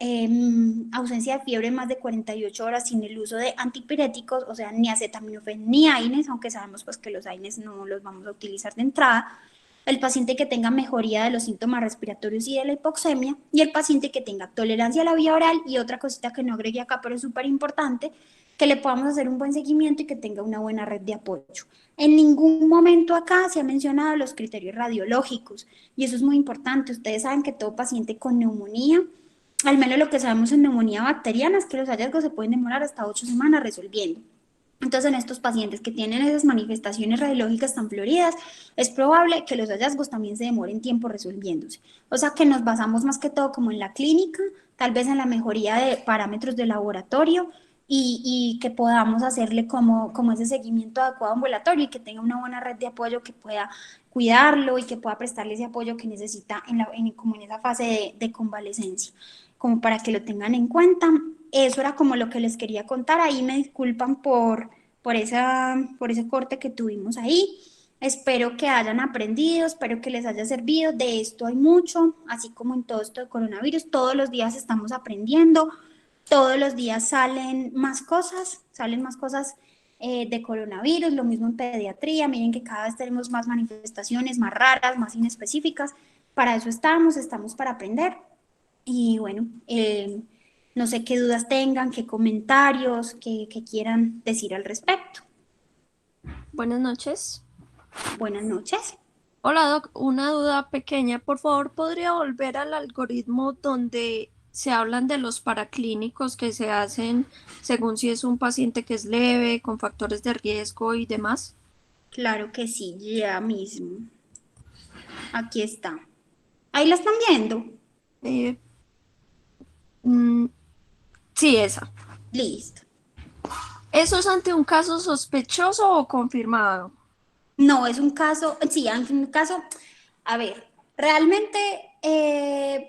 Speaker 1: ausencia de fiebre más de 48 horas sin el uso de antipiréticos, o sea, ni acetaminofén ni AINES, aunque sabemos pues que los AINES no los vamos a utilizar de entrada. El paciente que tenga mejoría de los síntomas respiratorios y de la hipoxemia, y el paciente que tenga tolerancia a la vía oral, y otra cosita que no agregué acá, pero es súper importante, que le podamos hacer un buen seguimiento y que tenga una buena red de apoyo. En ningún momento acá se han mencionado los criterios radiológicos y eso es muy importante. Ustedes saben que todo paciente con neumonía, al menos lo que sabemos en neumonía bacteriana, es que los hallazgos se pueden demorar hasta 8 semanas resolviendo. Entonces, en estos pacientes que tienen esas manifestaciones radiológicas tan floridas, es probable que los hallazgos también se demoren tiempo resolviéndose. O sea que nos basamos más que todo como en la clínica, tal vez en la mejoría de parámetros de laboratorio y que podamos hacerle como ese seguimiento adecuado ambulatorio y que tenga una buena red de apoyo que pueda cuidarlo y que pueda prestarle ese apoyo que necesita como en esa fase de convalecencia, como para que lo tengan en cuenta. Eso era como lo que les quería contar. Ahí me disculpan por ese corte que tuvimos ahí. Espero que hayan aprendido, espero que les haya servido. De esto hay mucho, así como en todo esto de coronavirus. Todos los días estamos aprendiendo, todos los días salen más cosas de coronavirus, lo mismo en pediatría. Miren que cada vez tenemos más manifestaciones, más raras, más inespecíficas. Para eso estamos para aprender. Y bueno, no sé qué dudas tengan, qué comentarios, qué quieran decir al respecto.
Speaker 3: Buenas noches.
Speaker 1: Buenas noches.
Speaker 3: Hola, Doc. Una duda pequeña. Por favor, ¿podría volver al algoritmo donde se hablan de los paraclínicos que se hacen según si es un paciente que es leve, con factores de riesgo y demás?
Speaker 1: Claro que sí, ya mismo. Aquí está. Ahí la están viendo.
Speaker 3: Eh, mm, sí, esa.
Speaker 1: Listo.
Speaker 3: ¿Eso es ante un caso sospechoso o confirmado?
Speaker 1: No, es un caso, sí, es un caso, a ver, realmente,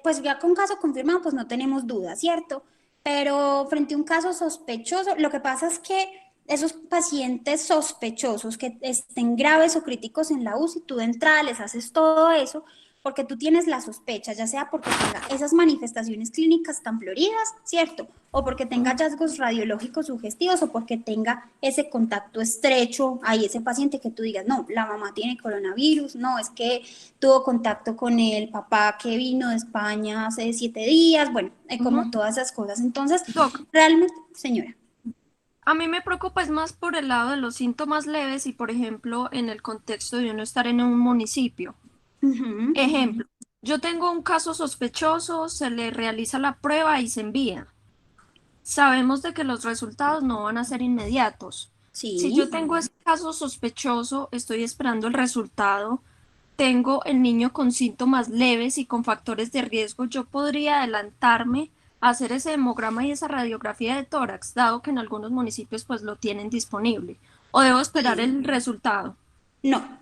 Speaker 1: pues ya con caso confirmado, pues no tenemos duda, ¿cierto? Pero frente a un caso sospechoso, lo que pasa es que esos pacientes sospechosos que estén graves o críticos en la UCI, tú de entrada les haces todo eso porque tú tienes la sospecha, ya sea porque tenga esas manifestaciones clínicas tan floridas, ¿cierto? O porque tenga hallazgos radiológicos sugestivos o porque tenga ese contacto estrecho ahí ese paciente que tú digas, no, la mamá tiene coronavirus, no, es que tuvo contacto con el papá que vino de España hace 7 días, bueno, como todas esas cosas. Entonces,
Speaker 3: Doc,
Speaker 1: realmente, señora.
Speaker 3: A mí me preocupa es más por el lado de los síntomas leves y, por ejemplo, en el contexto de uno estar en un municipio.
Speaker 1: Ujú.
Speaker 3: Ejemplo, yo tengo un caso sospechoso, se le realiza la prueba y se envía. Sabemos de que los resultados no van a ser inmediatos. Si yo
Speaker 1: Sí.
Speaker 3: tengo ese caso sospechoso, estoy esperando el resultado, tengo el niño con síntomas leves y con factores de riesgo, yo podría adelantarme a hacer ese hemograma y esa radiografía de tórax, dado que en algunos municipios pues lo tienen disponible. O debo esperar
Speaker 1: Sí.
Speaker 3: el resultado.
Speaker 1: No,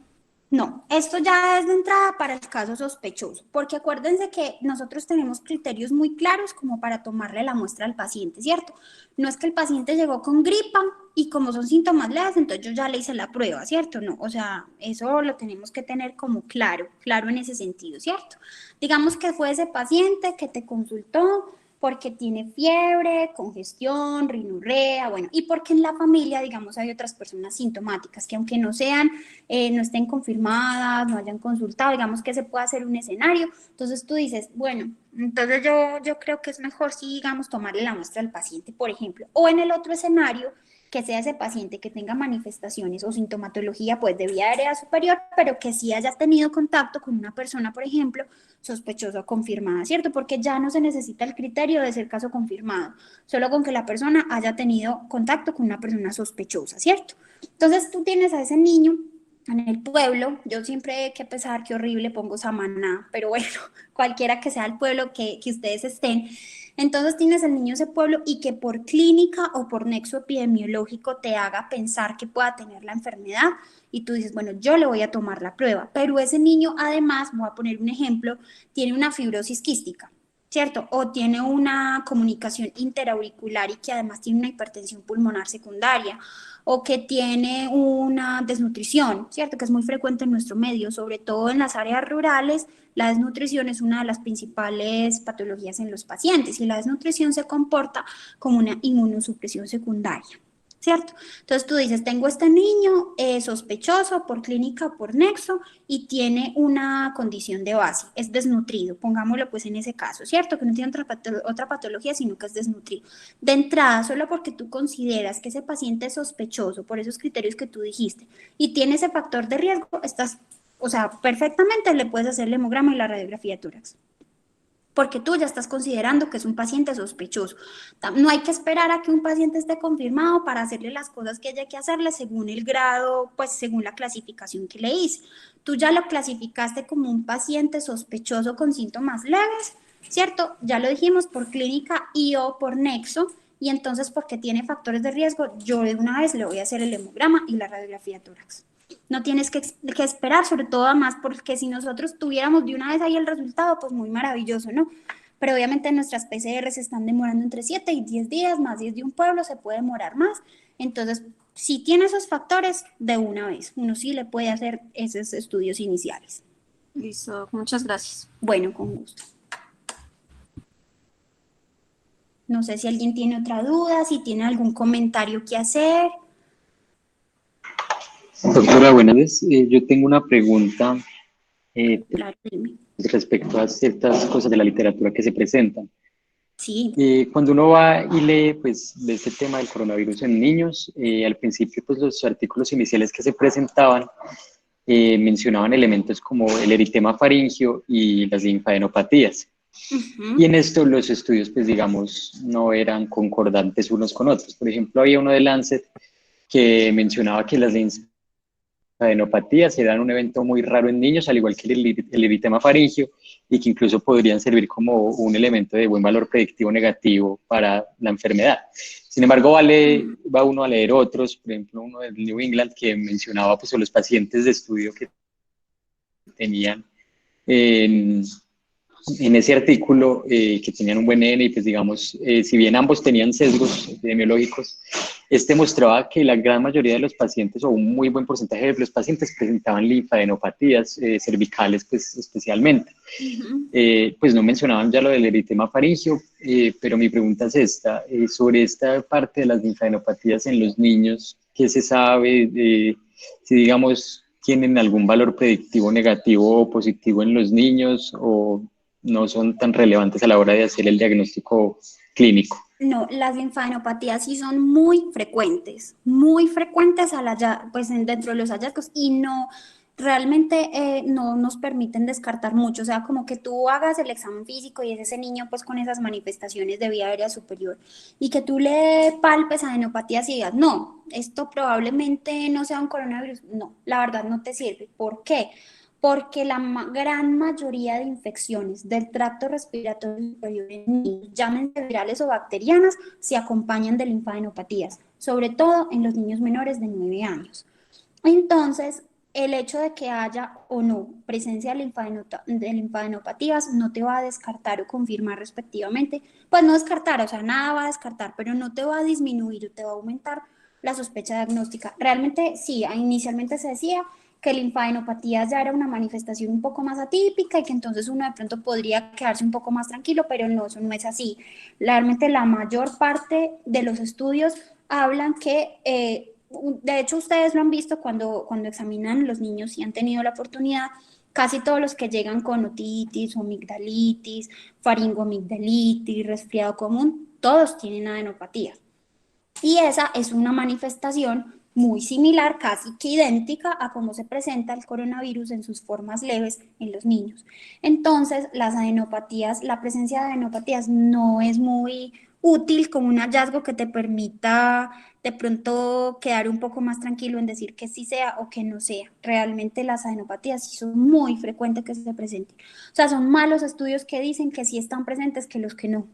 Speaker 1: no, esto ya es de entrada para el caso sospechoso, porque acuérdense que nosotros tenemos criterios muy claros como para tomarle la muestra al paciente, ¿cierto? No es que el paciente llegó con gripa y como son síntomas leves, entonces yo ya le hice la prueba, ¿cierto? No, o sea, eso lo tenemos que tener como claro, claro en ese sentido, ¿cierto? Digamos que fue ese paciente que te consultó porque tiene fiebre, congestión, rinorrea, bueno, y porque en la familia, digamos, hay otras personas sintomáticas que aunque no sean, no estén confirmadas, no hayan consultado, digamos que se puede hacer un escenario, entonces tú dices, bueno, entonces yo creo que es mejor si, digamos, tomarle la muestra al paciente, por ejemplo, o en el otro escenario, que sea ese paciente que tenga manifestaciones o sintomatología pues de vía aérea superior, pero que sí haya tenido contacto con una persona, por ejemplo, sospechosa o confirmada, ¿cierto? Porque ya no se necesita el criterio de ser caso confirmado, solo con que la persona haya tenido contacto con una persona sospechosa, ¿cierto? Entonces tú tienes a ese niño en el pueblo, yo siempre, qué pesar, qué horrible, pongo Samaná, pero bueno, cualquiera que sea el pueblo que ustedes estén, entonces tienes el niño de ese pueblo y que por clínica o por nexo epidemiológico te haga pensar que pueda tener la enfermedad y tú dices, bueno, yo le voy a tomar la prueba, pero ese niño además, voy a poner un ejemplo, tiene una fibrosis quística, ¿cierto? O tiene una comunicación interauricular y que además tiene una hipertensión pulmonar secundaria, o que tiene una desnutrición, ¿cierto? Que es muy frecuente en nuestro medio, sobre todo en las áreas rurales. La desnutrición es una de las principales patologías en los pacientes y la desnutrición se comporta como una inmunosupresión secundaria, ¿cierto? Entonces tú dices, tengo este niño sospechoso por clínica o por nexo y tiene una condición de base, es desnutrido, pongámoslo pues en ese caso, ¿cierto? Que no tiene otra patología, sino que es desnutrido. De entrada, solo porque tú consideras que ese paciente es sospechoso por esos criterios que tú dijiste y tiene ese factor de riesgo, estás, o sea, perfectamente le puedes hacer el hemograma y la radiografía de tórax porque tú ya estás considerando que es un paciente sospechoso. No hay que esperar a que un paciente esté confirmado para hacerle las cosas que haya que hacerle según el grado, pues según la clasificación que le hice. Tú ya lo clasificaste como un paciente sospechoso con síntomas leves, ¿cierto? Ya lo dijimos por clínica y o por nexo, y entonces porque tiene factores de riesgo, yo de una vez le voy a hacer el hemograma y la radiografía de tórax. No tienes que esperar, sobre todo además, porque si nosotros tuviéramos de una vez ahí el resultado, pues muy maravilloso, ¿no? Pero obviamente nuestras PCR se están demorando entre 7 y 10 días, más 10 de un pueblo, se puede demorar más. Entonces, si tiene esos factores, de una vez, uno sí le puede hacer esos estudios iniciales.
Speaker 3: Listo, muchas gracias.
Speaker 1: Bueno, con gusto. No sé si alguien tiene otra duda, si tiene algún comentario que hacer.
Speaker 4: Doctora, buenas noches. Yo tengo una pregunta
Speaker 1: Claro, dime.
Speaker 4: respecto a ciertas cosas de la literatura que se presentan.
Speaker 1: Sí.
Speaker 4: Cuando uno va y lee, pues, de este tema del coronavirus en niños, al principio, pues, los artículos iniciales que se presentaban mencionaban elementos como el eritema faríngeo y las linfadenopatías. Y en esto los estudios, pues, digamos, no eran concordantes unos con otros. Por ejemplo, había uno de Lancet que mencionaba que las linfadenopatías eran un evento muy raro en niños, al igual que el eritema faríngeo, y que incluso podrían servir como un elemento de buen valor predictivo negativo para la enfermedad. Sin embargo, va uno a leer otros, por ejemplo, uno del New England que mencionaba pues, a los pacientes de estudio que tenían en ese artículo que tenían un buen N y pues digamos, si bien ambos tenían sesgos epidemiológicos, este mostraba que la gran mayoría de los pacientes o un muy buen porcentaje de los pacientes presentaban linfadenopatías cervicales pues especialmente. Pues no mencionaban ya lo del eritema faríngeo, pero mi pregunta es esta, sobre esta parte de las linfadenopatías en los niños, ¿qué se sabe? Si digamos tienen algún valor predictivo negativo o positivo en los niños o no son tan relevantes a la hora de hacer el diagnóstico clínico.
Speaker 1: No, las linfadenopatías sí son muy frecuentes pues dentro de los hallazgos y no, realmente no nos permiten descartar mucho, o sea, como que tú hagas el examen físico y es ese niño pues con esas manifestaciones de vía aérea superior y que tú le palpes adenopatías y digas, no, esto probablemente no sea un coronavirus, no, la verdad no te sirve. ¿Por qué? Porque la gran mayoría de infecciones del tracto respiratorio superior en niños, llámense virales o bacterianas, se acompañan de linfadenopatías, sobre todo en los niños menores de 9 años. Entonces, el hecho de que haya o no presencia de linfadenopatías no te va a descartar o confirmar respectivamente, pues no descartar, o sea, nada va a descartar, pero no te va a disminuir o te va a aumentar la sospecha diagnóstica. Realmente sí, inicialmente se decía que linfadenopatías ya era una manifestación un poco más atípica y que entonces uno de pronto podría quedarse un poco más tranquilo, pero no, eso no es así. Realmente la mayor parte de los estudios hablan que de hecho, ustedes lo han visto cuando examinan los niños y han tenido la oportunidad, casi todos los que llegan con otitis o amigdalitis, faringoamigdalitis, resfriado común, todos tienen adenopatía. Y esa es una manifestación muy similar, casi que idéntica a cómo se presenta el coronavirus en sus formas leves en los niños. Entonces, las adenopatías, la presencia de adenopatías no es muy útil como un hallazgo que te permita de pronto quedar un poco más tranquilo en decir que sí sea o que no sea. Realmente las adenopatías sí son muy frecuentes que se presenten. O sea, son malos estudios que dicen que sí están presentes que los que no.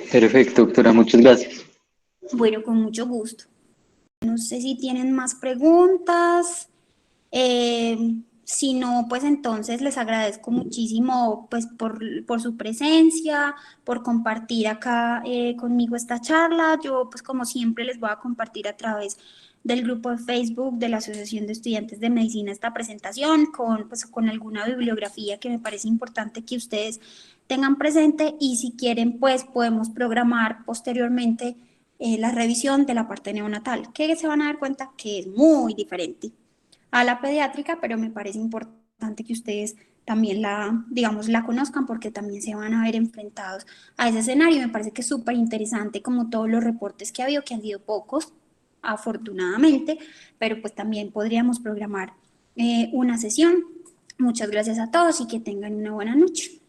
Speaker 4: Perfecto, doctora, muchas gracias.
Speaker 1: Bueno, con mucho gusto. No sé si tienen más preguntas. Si no, pues entonces les agradezco muchísimo pues por su presencia, por compartir acá conmigo esta charla. Yo pues como siempre les voy a compartir a través del grupo de Facebook de la Asociación de Estudiantes de Medicina esta presentación pues, con alguna bibliografía que me parece importante que ustedes tengan presente y si quieren pues podemos programar posteriormente la revisión de la parte neonatal, que se van a dar cuenta que es muy diferente a la pediátrica, pero me parece importante que ustedes también digamos, la conozcan porque también se van a ver enfrentados a ese escenario. Me parece que es súper interesante como todos los reportes que ha habido, que han sido pocos, afortunadamente, pero pues también podríamos programar una sesión. Muchas gracias a todos y que tengan una buena noche.